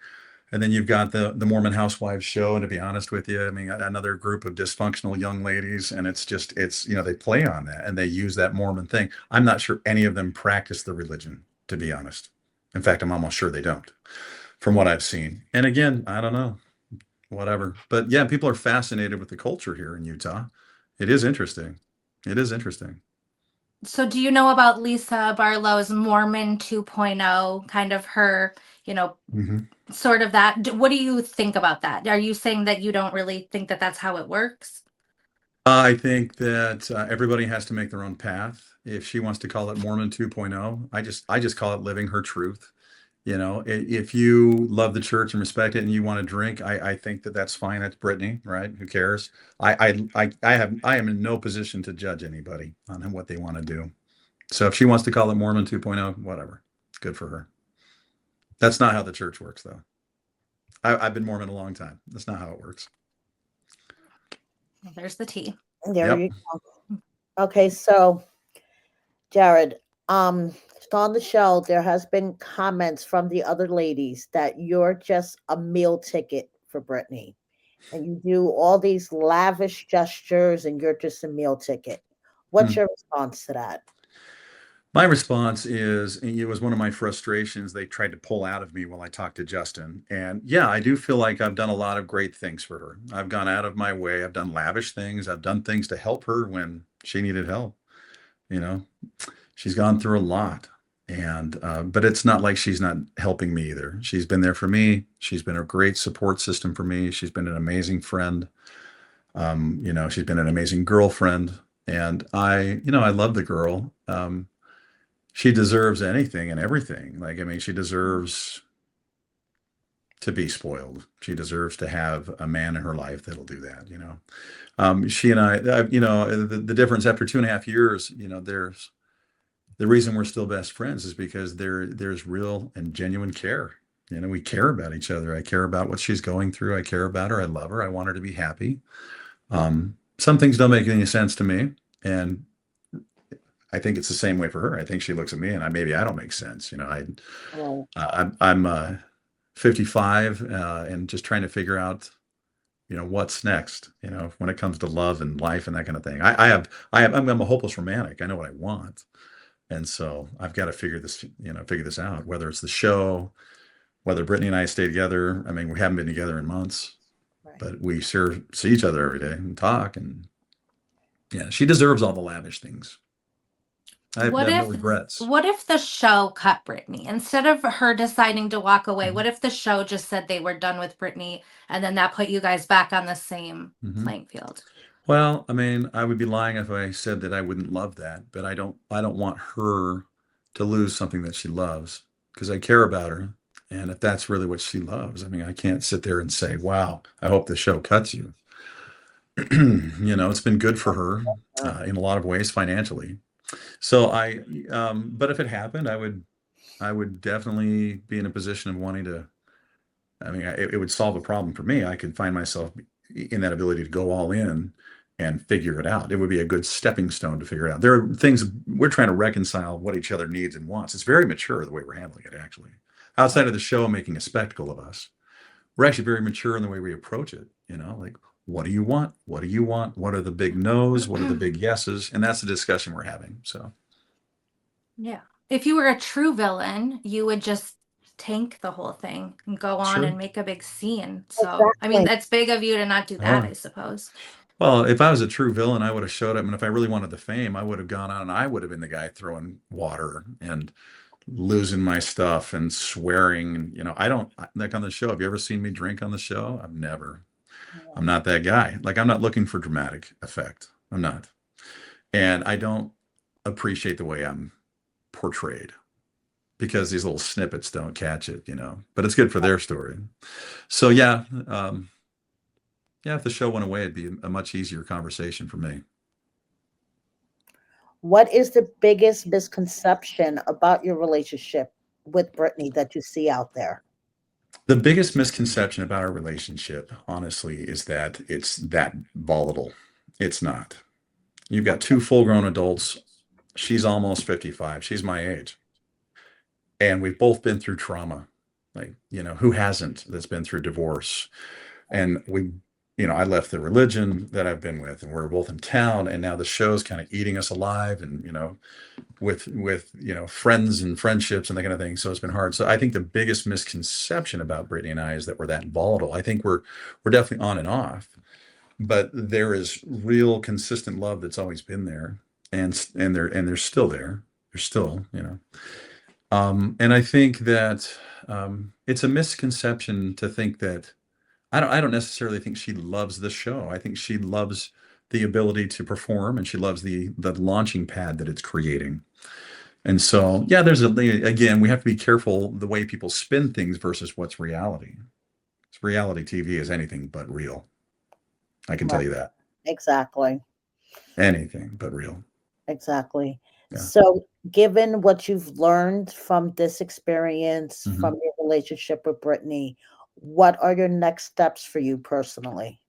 Speaker 2: And then you've got the Mormon Housewives show. And to be honest with you, I mean, another group of dysfunctional young ladies. And it's they play on that and they use that Mormon thing. I'm not sure any of them practice the religion, to be honest. In fact, I'm almost sure they don't, from what I've seen. And again, I don't know, whatever. But yeah, people are fascinated with the culture here in Utah. It is interesting. It is interesting.
Speaker 3: So do you know about Lisa Barlow's Mormon 2.0, kind of her,
Speaker 2: Hmm.
Speaker 3: sort of that? What do you think about that? Are you saying that you don't really think that that's how it works?
Speaker 2: I think that everybody has to make their own path. If she wants to call it Mormon 2.0, I just call it living her truth. If you love the church and respect it and you want to drink, I think that that's fine. That's Brittany, right? Who cares? I am in no position to judge anybody on what they want to do. So if she wants to call it Mormon 2.0, whatever, good for her. That's not how the church works, though. I've been Mormon a long time. That's not how it works.
Speaker 3: Well, there's the tea.
Speaker 1: There
Speaker 2: Yep.
Speaker 1: you go. Okay, so Jared, on the show, there has been comments from the other ladies that you're just a meal ticket for Brittany, and you do all these lavish gestures, and you're just a meal ticket. What's your response to that?
Speaker 2: My response is, and it was one of my frustrations they tried to pull out of me while I talked to Justin. And yeah, I do feel like I've done a lot of great things for her. I've gone out of my way. I've done lavish things. I've done things to help her when she needed help. You know, she's gone through a lot. And, but it's not like she's not helping me either. She's been there for me. She's been a great support system for me. She's been an amazing friend. She's been an amazing girlfriend. And I love the girl. She deserves anything and everything. Like, I mean, she deserves to be spoiled. She deserves to have a man in her life that'll do that, you know. She and I, you know, the difference after 2.5 years, you know, there's the reason we're still best friends is because there's real and genuine care. You know, we care about each other. I care about what she's going through. I care about her. I love her. I want her to be happy. Some things don't make any sense to me, and I think it's the same way for her. I think she looks at me, and maybe I don't make sense. You know,
Speaker 1: Right.
Speaker 2: I'm 55 and just trying to figure out, you know, what's next. You know, when it comes to love and life and that kind of thing. I'm a hopeless romantic. I know what I want, and so I've got to figure this out. Whether it's the show, whether Brittany and I stay together. I mean, we haven't been together in months,
Speaker 1: Right.
Speaker 2: but we sure see each other every day and talk. And yeah, she deserves all the lavish things. I have
Speaker 3: What
Speaker 2: no
Speaker 3: if
Speaker 2: regrets.
Speaker 3: what if the show cut Britney? Instead of her deciding to walk away,
Speaker 2: Mhm.
Speaker 3: what if the show just said they were done with Britney and then that put you guys back on the same
Speaker 2: Mhm.
Speaker 3: playing field?
Speaker 2: Well, I mean, I would be lying if I said that I wouldn't love that, but I don't want her to lose something that she loves because I care about her. And if that's really what she loves, I mean, I can't sit there and say, "Wow, I hope the show cuts you." You know, it's been good for her
Speaker 1: Sure.
Speaker 2: in a lot of ways financially. So but if it happened, I would definitely be in a position of wanting to. I mean, it would solve a problem for me. I could find myself in that ability to go all in and figure it out. It would be a good stepping stone to figure it out. There are things we're trying to reconcile what each other needs and wants. It's very mature the way we're handling it, actually. Outside of the show making a spectacle of us, we're actually very mature in the way we approach it. You know, like, what do you want? What do you want? What are the big no's? What are the big yeses? And that's the discussion we're having. So,
Speaker 3: Yeah. If you were a true villain, you would just tank the whole thing and go on
Speaker 2: sure.
Speaker 3: and make a big scene. So, I mean,
Speaker 1: Exactly.
Speaker 3: that's big of you to not do that,
Speaker 2: Oh,
Speaker 3: I suppose.
Speaker 2: well, if I was a true villain, I would have showed up. And if I really wanted the fame, I would have gone out and I would have been the guy throwing water and losing my stuff and swearing. You know, I don't like on the show. Have you ever seen me drink on the show? I've never. I'm not that guy. Like, I'm not looking for dramatic effect. I'm not. And I don't appreciate the way I'm portrayed because these little snippets don't catch it, you know, but it's good for their story. So yeah, if the show went away, it'd be a much easier conversation for me.
Speaker 1: What is the biggest misconception about your relationship with Brittany that you see out there?
Speaker 2: The biggest misconception about our relationship, honestly, is that it's that volatile. It's not. You've got two full grown adults. She's almost 55. She's my age. And we've both been through trauma. Like, you know, who hasn't that's been through divorce? And I left the religion that I've been with, and we're both in town. And now the show's kind of eating us alive. And, you know, with friends and friendships and that kind of thing. So it's been hard. So I think the biggest misconception about Brittany and I is that we're that volatile. I think we're definitely on and off, but there is real consistent love that's always been there, and they're still there. They're still, you know. And I think that it's a misconception to think that I don't necessarily think she loves the show. I think she loves the ability to perform, and she loves the launching pad that it's creating. And so, yeah, again, we have to be careful the way people spin things versus what's reality. Reality TV is anything but real. I can
Speaker 1: Right.
Speaker 2: tell you that.
Speaker 1: Exactly.
Speaker 2: Anything but real.
Speaker 1: Exactly.
Speaker 2: Yeah.
Speaker 1: So, given what you've learned from this experience,
Speaker 2: Mhm.
Speaker 1: from your relationship with Brittany, what are your next steps for you personally?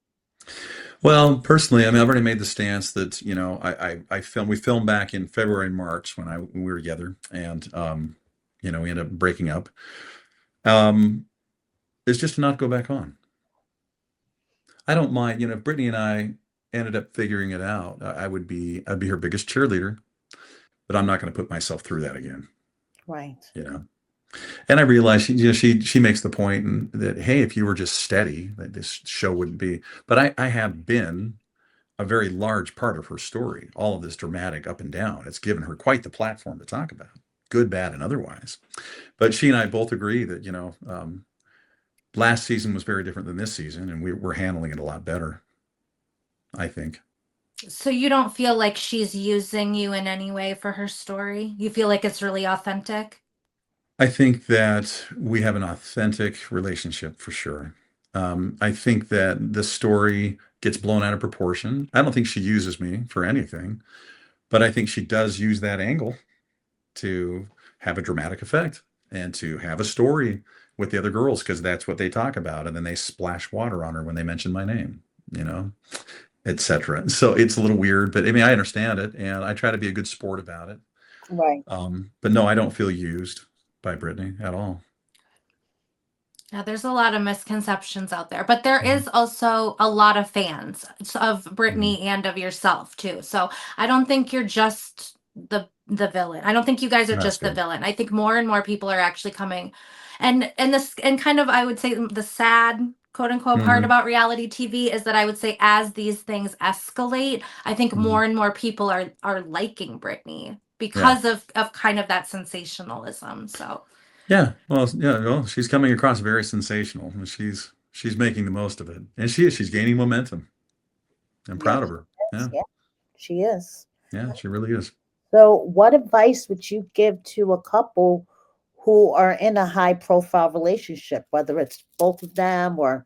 Speaker 2: Well, personally, I mean, I've already made the stance that, you know, we filmed back in February and March when we were together, and we ended up breaking up. Um, is just to not go back on. I don't mind, you know, if Brittany and I ended up figuring it out, I'd be her biggest cheerleader, but I'm not going to put myself through that again,
Speaker 1: Right.
Speaker 2: you know. And I realized she makes the point that, hey, if you were just steady, that this show wouldn't be. But I have been a very large part of her story. All of this dramatic up and down. It's given her quite the platform to talk about, good, bad, and otherwise. But she and I both agree that, last season was very different than this season, and we're handling it a lot better, I think.
Speaker 3: So you don't feel like she's using you in any way for her story? You feel like it's really authentic?
Speaker 2: I think that we have an authentic relationship for sure. I think that the story gets blown out of proportion. I don't think she uses me for anything, but I think she does use that angle to have a dramatic effect and to have a story with the other girls because that's what they talk about. And then they splash water on her when they mention my name, you know, etc. So it's a little weird, but I mean, I understand it and I try to be a good sport about it.
Speaker 1: Right.
Speaker 2: But no, I don't feel used by Britney at all.
Speaker 3: Yeah, there's a lot of misconceptions out there, but there
Speaker 2: Mhm.
Speaker 3: is also a lot of fans of
Speaker 2: Mhm.
Speaker 3: Britney and of yourself too. So I don't think you're just the villain. I don't think you guys are
Speaker 2: That's
Speaker 3: just the
Speaker 2: good.
Speaker 3: villain. I think more and more people are actually coming, and this and kind of I would say the sad quote unquote part
Speaker 2: Hmm.
Speaker 3: about reality TV is that I would say as these things escalate, I think
Speaker 2: Hmm.
Speaker 3: more and more people are liking Britney
Speaker 2: Yeah.
Speaker 3: because of kind of that sensationalism. So.
Speaker 2: Yeah. Well, yeah. Well, she's coming across very sensational, and she's making the most of it, and she's gaining momentum. I'm
Speaker 1: Yeah,
Speaker 2: proud of
Speaker 1: she
Speaker 2: her.
Speaker 1: is.
Speaker 2: Yeah.
Speaker 1: Yeah, she is.
Speaker 2: Yeah. She really is.
Speaker 1: So, what advice would you give to a couple who are in a high profile relationship, whether it's both of them or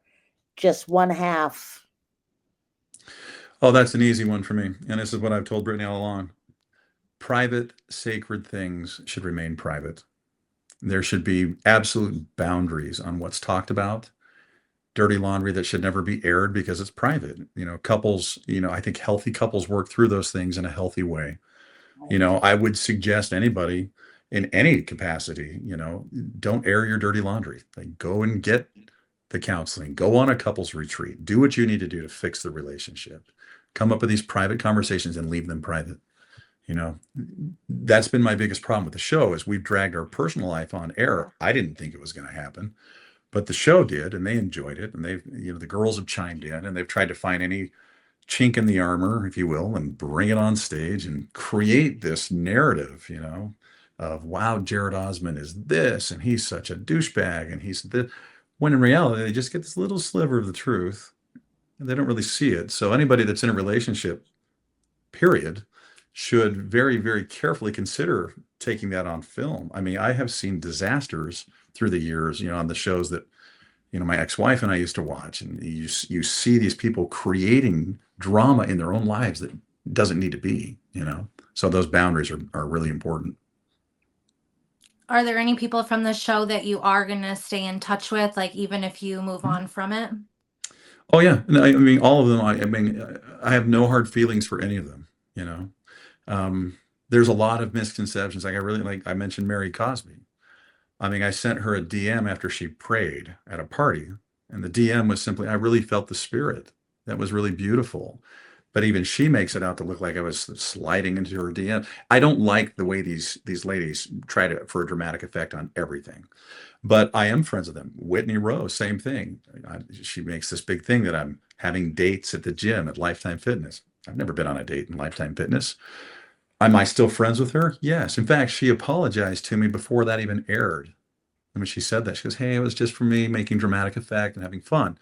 Speaker 1: just one half?
Speaker 2: Oh, that's an easy one for me, and this is what I've told Brittany all along. Private, sacred things should remain private. There should be absolute boundaries on what's talked about. Dirty laundry that should never be aired because it's private. Couples, I think healthy couples work through those things in a healthy way. I would suggest anybody in any capacity, don't air your dirty laundry. Like go and get the counseling, go on a couples retreat, do what you need to do to fix the relationship. Come up with these private conversations and leave them private. You know, that's been my biggest problem with the show is we've dragged our personal life on air. I didn't think it was going to happen, but the show did, and they enjoyed it. And the girls have chimed in and they've tried to find any chink in the armor, if you will, and bring it on stage and create this narrative, of wow, Jared Osmond is this, and he's such a douchebag, and he's this. When in reality, they just get this little sliver of the truth, and they don't really see it. So anybody that's in a relationship, period, should very, very carefully consider taking that on film. I mean, I have seen disasters through the years, on the shows that my ex-wife and I used to watch, and you see these people creating drama in their own lives that doesn't need to be. So those boundaries are really important.
Speaker 3: Are there any people from the show that you are going to stay in touch with, like even if you move on from it?
Speaker 2: Oh yeah, and I mean all of them. I mean, I have no hard feelings for any of them. You know, there's a lot of misconceptions. Like I mentioned Mary Cosby. I mean, I sent her a DM after she prayed at a party, and the DM was simply, I really felt the spirit. That was really beautiful. But even she makes it out to look like I was sliding into her DM. I don't like the way these ladies try to for a dramatic effect on everything. But I am friends with them. Whitney Rose, same thing. She makes this big thing that I'm having dates at the gym at Lifetime Fitness. I've never been on a date in Lifetime Fitness. Am I still friends with her? Yes. In fact, she apologized to me before that even aired. And when she said that, she goes, "Hey, it was just for me making dramatic effect and having fun."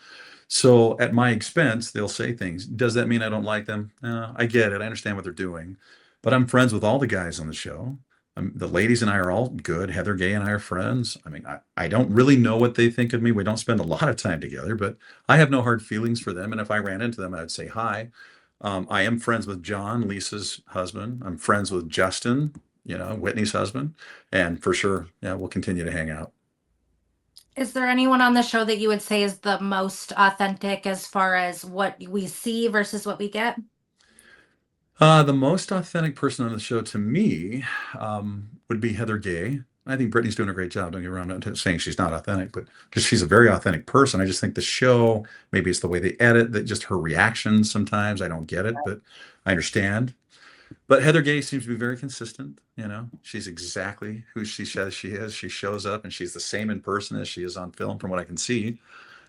Speaker 2: So at my expense, they'll say things. Does that mean I don't like them? I get it. I understand what they're doing. But I'm friends with all the guys on the show. The ladies and I are all good. Heather Gay and I are friends. I mean, I don't really know what they think of me. We don't spend a lot of time together, but I have no hard feelings for them. And if I ran into them, I would say hi. I am friends with John, Lisa's husband. I'm friends with Justin, Whitney's husband. And for sure, yeah, we'll continue to hang out.
Speaker 3: Is there anyone on the show that you would say is the most authentic as far as what we see versus what we get?
Speaker 2: The most authentic person on the show to me would be Heather Gay. I think Brittany's doing a great job. Don't get me wrong. I'm not saying she's not authentic, but because she's a very authentic person. I just think the show, maybe it's the way they edit, that just her reactions sometimes. I don't get it, but I understand. But Heather Gay seems to be very consistent. She's exactly who she says she is. She shows up and she's the same in person as she is on film, from what I can see.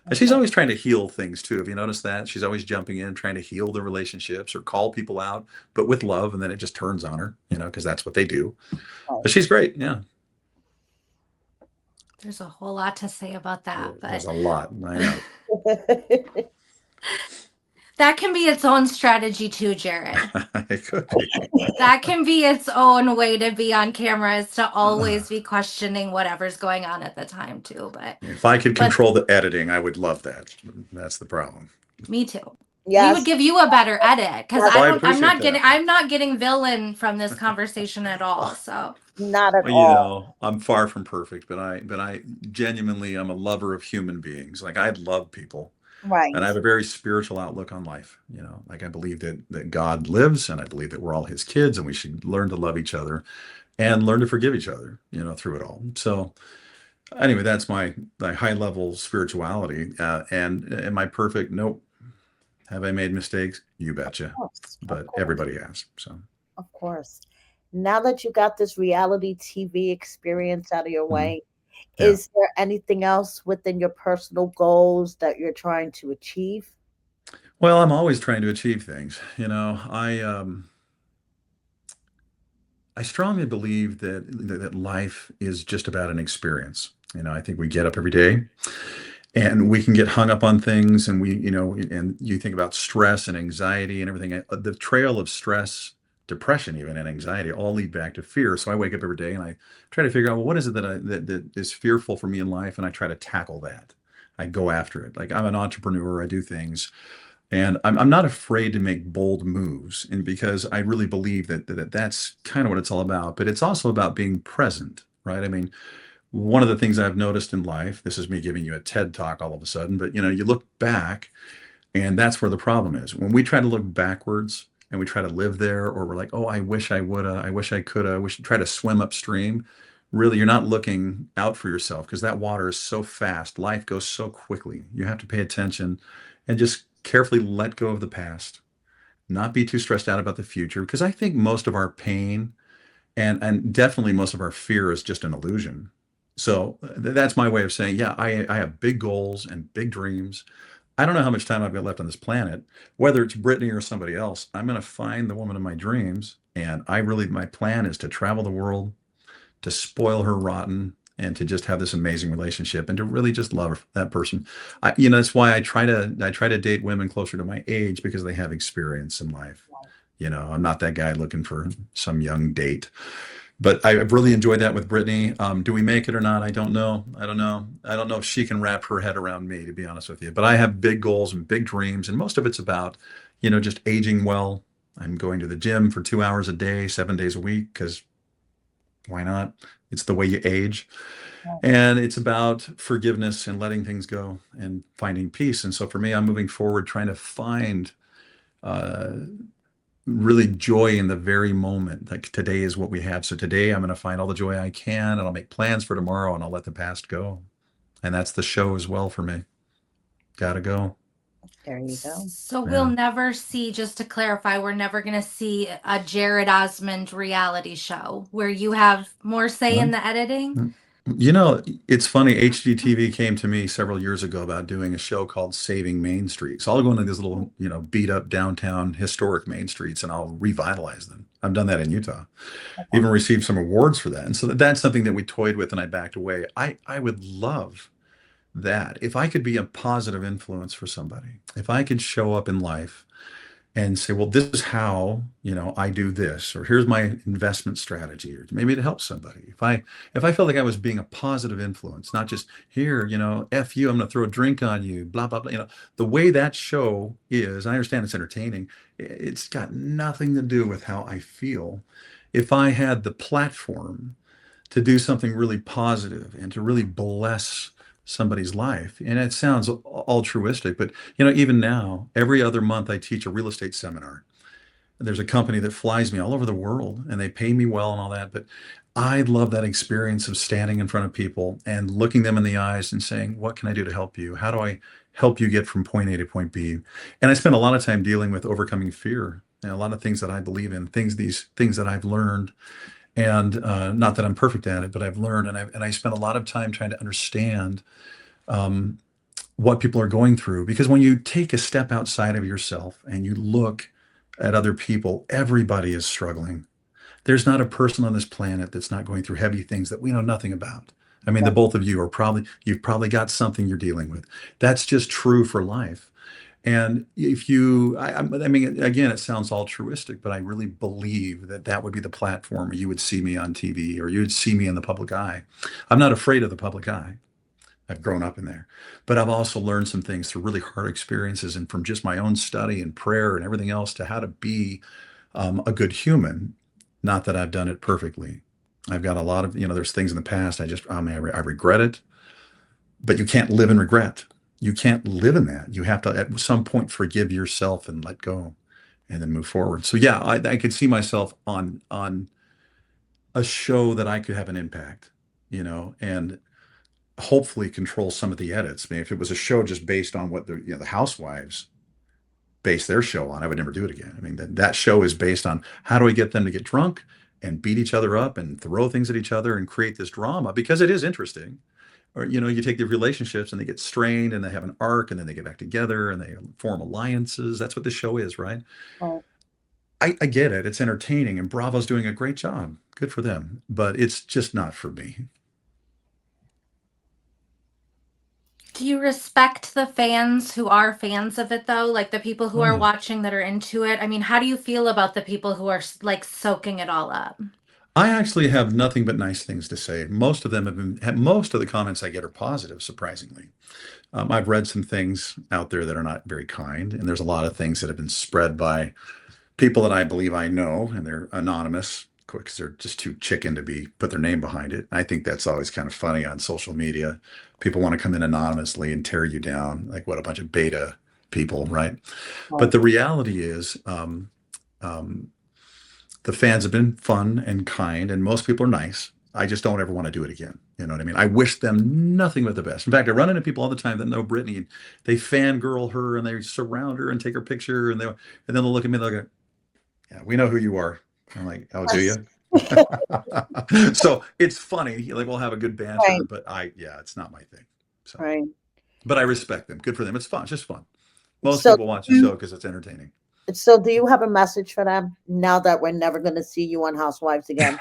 Speaker 2: And she's
Speaker 1: Okay.
Speaker 2: always trying to heal things too. Have you noticed that? She's always jumping in, trying to heal the relationships or call people out, but with love. And then it just turns on her, because that's what they do.
Speaker 1: Right.
Speaker 2: But she's great. Yeah.
Speaker 3: There's a whole lot to say about that,
Speaker 2: There's
Speaker 3: but
Speaker 2: a lot. I know.
Speaker 3: That can be its own strategy too, Jared.
Speaker 2: It could be.
Speaker 3: That can be its own way to be on camera, is to always be questioning whatever's going on at the time too. But
Speaker 2: If I could control the editing, I would love that. That's the problem.
Speaker 3: me too. We
Speaker 1: Yes.
Speaker 3: would give you a better edit because
Speaker 1: Yes.
Speaker 2: Well, I
Speaker 3: I'm
Speaker 2: appreciate
Speaker 3: not
Speaker 2: that.
Speaker 3: getting I'm not getting villain from this conversation at all. So
Speaker 1: Not at
Speaker 2: Well,
Speaker 1: all.
Speaker 2: I'm far from perfect, but I genuinely am a lover of human beings. Like I love people.
Speaker 1: Right.
Speaker 2: And I have a very spiritual outlook on life. Like I believe that God lives, and I believe that we're all his kids, and we should learn to love each other and learn to forgive each other, through it all. So anyway, that's my high level spirituality. And am I perfect? Nope. Have I made mistakes? You betcha.
Speaker 1: Of course.
Speaker 2: But everybody has. So
Speaker 1: Of course. Now that you got this reality TV experience out of your way,
Speaker 2: Yeah.
Speaker 1: is there anything else within your personal goals that you're trying to achieve?
Speaker 2: well, I'm always trying to achieve things. I strongly believe that life is just about an experience. I think we get up every day and we can get hung up on things, and and you think about stress and anxiety and everything. The trail of stress, depression, even, and anxiety all lead back to fear. So I wake up every day and I try to figure out, well, what is it that is fearful for me in life, and I try to tackle that. I go after it. Like I'm an entrepreneur. I do things. And I'm not afraid to make bold moves, and because I really believe that's kind of what it's all about. But it's also about being present, right? I mean, one of the things I've noticed in life, this is me giving you a TED talk all of a sudden, but you look back, and that's where the problem is. When we try to look backwards and we try to live there, or we're like, oh, I wish I woulda, I wish I coulda, we should try to swim upstream. Really, you're not looking out for yourself, because that water is so fast. Life goes so quickly. You have to pay attention and just carefully let go of the past, not be too stressed out about the future, because I think most of our pain and definitely most of our fear is just an illusion. So that's my way of saying, yeah, I have big goals and big dreams. I don't know how much time I've got left on this planet, whether it's Britney or somebody else. I'm going to find the woman of my dreams. And my plan is to travel the world, to spoil her rotten, and to just have this amazing relationship, and to really just love that person. That's why I try to date women closer to my age, because they have experience in life. I'm not that guy looking for some young date. But I've really enjoyed that with Britney. Do we make it or not? I don't know. I don't know if she can wrap her head around me, to be honest with you. But I have big goals and big dreams, and most of it's about, just aging well. I'm going to the gym for 2 hours a day, 7 days a week, because why not? It's the way you age. And it's about forgiveness and letting things go and finding peace. And so for me, I'm moving forward, trying to find really joy in the very moment. Like today is what we have. So today I'm going to find all the joy I can, and I'll make plans for tomorrow, and I'll let the past go. And that's the show as well for me. Gotta go.
Speaker 1: There you go.
Speaker 3: So we'll never see, just to clarify, we're never going to see a Jared Osmond reality show where you have more say in the editing?
Speaker 2: It's funny. HGTV came to me several years ago about doing a show called Saving Main Street. So I'll go into these little, beat up downtown historic main streets, and I'll revitalize them. I've done that in Utah. Even received some awards for that. And so that's something that we toyed with, and I backed away. I would love that. If I could be a positive influence for somebody, if I could show up in life and say, well, this is how, I do this, or here's my investment strategy, or maybe to help somebody. If I felt like I was being a positive influence, not just here, F you, I'm going to throw a drink on you, blah, blah, blah. The way that show is, I understand it's entertaining. It's got nothing to do with how I feel. If I had the platform to do something really positive and to really bless somebody's life. And it sounds altruistic, but even now, every other month I teach a real estate seminar. There's a company that flies me all over the world, and they pay me well and all that. But I love that experience of standing in front of people and looking them in the eyes and saying, what can I do to help you? How do I help you get from point A to point B? And I spend a lot of time dealing with overcoming fear, and a lot of things that I believe in, these things that I've learned. And not that I'm perfect at it, but I've learned, and I spend a lot of time trying to understand what people are going through. Because when you take a step outside of yourself and you look at other people, everybody is struggling. There's not a person on this planet that's not going through heavy things that we know nothing about. I mean, the both of you you've probably got something you're dealing with. That's just true for life. And if you, I mean, again, it sounds altruistic, but I really believe that that would be the platform where you would see me on TV or you would see me in the public eye. I'm not afraid of the public eye. I've grown up in there, but I've also learned some things through really hard experiences and from just my own study and prayer and everything else to how to be a good human. Not that I've done it perfectly. I've got a lot of, there's things in the past I mean, I regret it, but you can't live in regret. You can't live in that. You have to at some point forgive yourself and let go and then move forward. So yeah, I could see myself on a show that I could have an impact, and hopefully control some of the edits. I mean, if it was a show just based on what the Housewives base their show on, I would never do it again. I mean, that show is based on how do we get them to get drunk and beat each other up and throw things at each other and create this drama because it is interesting. Or, you take the relationships and they get strained and they have an arc and then they get back together and they form alliances. That's what this show is, right?
Speaker 1: Right.
Speaker 2: I get it. It's entertaining and Bravo's doing a great job. Good for them. But it's just not for me.
Speaker 3: Do you respect the fans who are fans of it though? Like the people who
Speaker 2: Oh,
Speaker 3: are
Speaker 2: yeah.
Speaker 3: watching that are into it? I mean, how do you feel about the people who are like soaking it all up?
Speaker 2: I actually have nothing but nice things to say. Most of them most of the comments I get are positive, surprisingly. I've read some things out there that are not very kind, and there's a lot of things that have been spread by people that I believe I know, and they're anonymous because they're just too chicken to be put their name behind it. I think that's always kind of funny on social media. People want to come in anonymously and tear you down, like what a bunch of beta people, right? But the reality is, um, the fans have been fun and kind, and most people are nice. I just don't ever want to do it again. You know what I mean? I wish them nothing but the best. In fact, I run into people all the time that know Britney, and they fangirl her and they surround her and take her picture, and then they'll look at me and they'll go, "Yeah, we know who you are." I'm like, "Oh, do you?" So it's funny. Like we'll have a good banter,
Speaker 1: Right.
Speaker 2: but yeah, it's not my thing. So,
Speaker 1: Right.
Speaker 2: but I respect them. Good for them. It's fun. It's just fun. Most
Speaker 1: So,
Speaker 2: people watch the show because it's entertaining.
Speaker 1: so do you have a message for them now that we're never going to see you on Housewives again?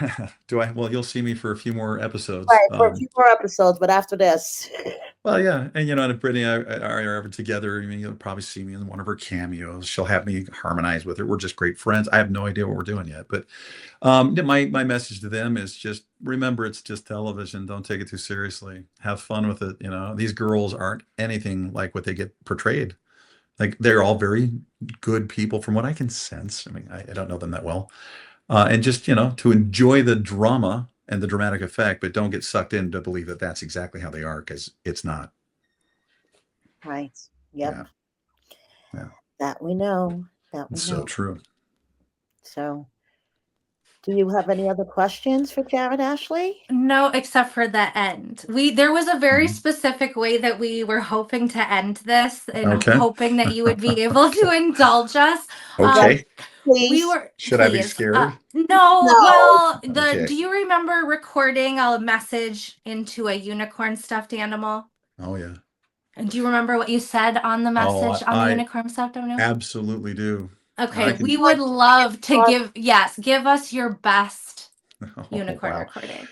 Speaker 2: Do I? Well, you'll see me for a few more episodes.
Speaker 1: Right, for a few more episodes, but after this,
Speaker 2: Well, yeah, and and if Brittany and I are ever together, I mean, you'll probably see me in one of her cameos. She'll have me harmonize with her. We're just great friends. I have no idea what we're doing yet, but my message to them is just remember it's just television. Don't take it too seriously. Have fun with it. These girls aren't anything like what they get portrayed. Like they're all very good people, from what I can sense. I mean, I don't know them that well, and just to enjoy the drama and the dramatic effect, but don't get sucked in to believe that that's exactly how they are because it's not.
Speaker 1: right? Yep,
Speaker 2: Yeah, yeah,
Speaker 1: that we know. That we
Speaker 2: it's so
Speaker 1: know.
Speaker 2: true.
Speaker 1: So, do you have any other questions for Jared Ashley?
Speaker 3: No, except for the end. There was a very
Speaker 2: Mhm.
Speaker 3: specific way that we were hoping to end this and
Speaker 2: Okay.
Speaker 3: hoping that you would be able to indulge us.
Speaker 1: Yes,
Speaker 2: Okay.
Speaker 3: We
Speaker 1: please.
Speaker 3: were
Speaker 2: Should I be
Speaker 3: please.
Speaker 2: scared?
Speaker 3: No,
Speaker 1: No.
Speaker 3: well,
Speaker 2: Okay.
Speaker 3: do you remember recording a message into a unicorn stuffed animal?
Speaker 2: Oh yeah.
Speaker 3: And do you remember what you said on the
Speaker 2: Oh,
Speaker 3: message on the
Speaker 2: I
Speaker 3: unicorn stuffed animal?
Speaker 2: absolutely do. I
Speaker 3: Okay,
Speaker 2: can.
Speaker 3: we would love to give us your best
Speaker 2: Oh,
Speaker 3: unicorn
Speaker 2: wow.
Speaker 3: recording.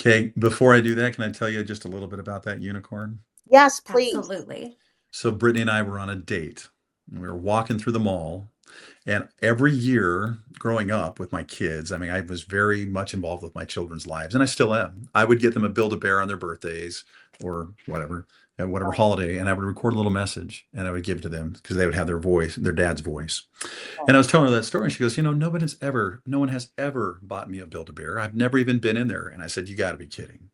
Speaker 2: Okay. Before I do that, can I tell you just a little bit about that unicorn?
Speaker 1: Yes, please.
Speaker 3: Absolutely.
Speaker 2: So Brittany and I were on a date. And we were walking through the mall. And every year growing up with my kids, I mean, I was very much involved with my children's lives, and I still am. I would get them a Build-A-Bear on their birthdays or whatever, at whatever holiday, and I would record a little message and I would give it to them because they would have their voice, their dad's voice. And I was telling her that story, and she goes, no one has ever bought me a Build-A-Bear. I've never even been in there. And I said, you got to be kidding.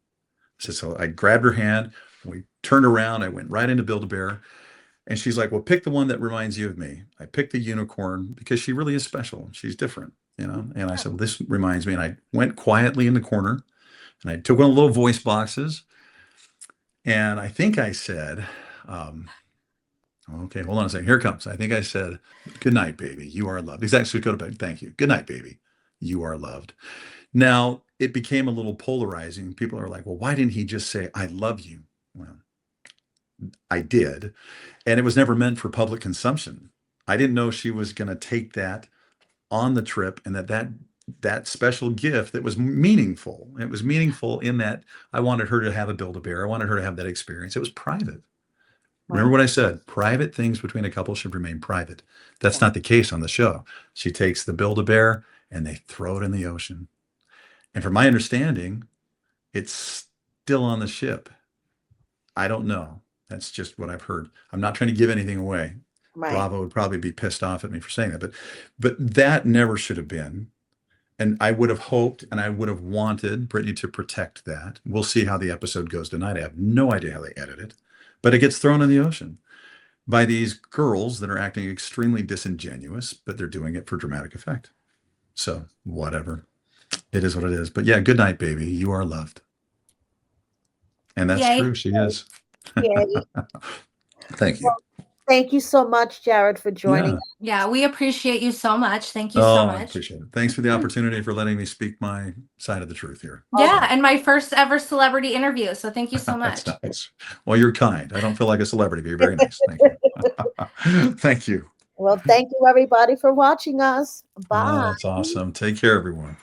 Speaker 2: So I grabbed her hand, we turned around, I went right into Build-A-Bear. And she's like, well, pick the one that reminds you of me. I picked the unicorn because she really is special. She's different. And I said, well, this reminds me. And I went quietly in the corner and I took one of the little voice boxes. And I think I said, okay, hold on a second. Here it comes. I think I said, good night, baby. You are loved. Exactly. Go to bed. Thank you. Good night, baby. You are loved. Now, it became a little polarizing. People are like, well, why didn't he just say, I love you? Well, I did. And it was never meant for public consumption. I didn't know she was going to take that on the trip and that special gift that was meaningful. It was meaningful in that I wanted her to have a Build-A-Bear. I wanted her to have that experience. It was private. Remember what I said? Private things between a couple should remain private. That's not the case on the show. She takes the Build-A-Bear and they throw it in the ocean. And from my understanding, it's still on the ship. I don't know. That's just what I've heard. I'm not trying to give anything away.
Speaker 1: Right.
Speaker 2: Bravo would probably be pissed off at me for saying that, but that never should have been. And I would have hoped and I would have wanted Britney to protect that. We'll see how the episode goes tonight. I have no idea how they edit it, but it gets thrown in the ocean by these girls that are acting extremely disingenuous, but they're doing it for dramatic effect. So whatever. It is what it is. But yeah, good night, baby. You are loved. And that's
Speaker 3: Yay.
Speaker 2: true. She is.
Speaker 1: Yay.
Speaker 2: Thank you.
Speaker 1: Well, thank you so much, Jared, for joining
Speaker 2: Yeah.
Speaker 1: us.
Speaker 3: Yeah, we appreciate you so much. Thank you
Speaker 2: Oh,
Speaker 3: so
Speaker 2: I
Speaker 3: much.
Speaker 2: appreciate it. Thanks for the opportunity for letting me speak my side of the truth here.
Speaker 3: Yeah, and my first ever celebrity interview. So thank you so much.
Speaker 2: That's nice. Well, you're kind. I don't feel like a celebrity, but you're very nice. Thank you. Thank you.
Speaker 1: Well, thank you, everybody, for watching us. Bye.
Speaker 2: Oh, that's awesome. Take care, everyone.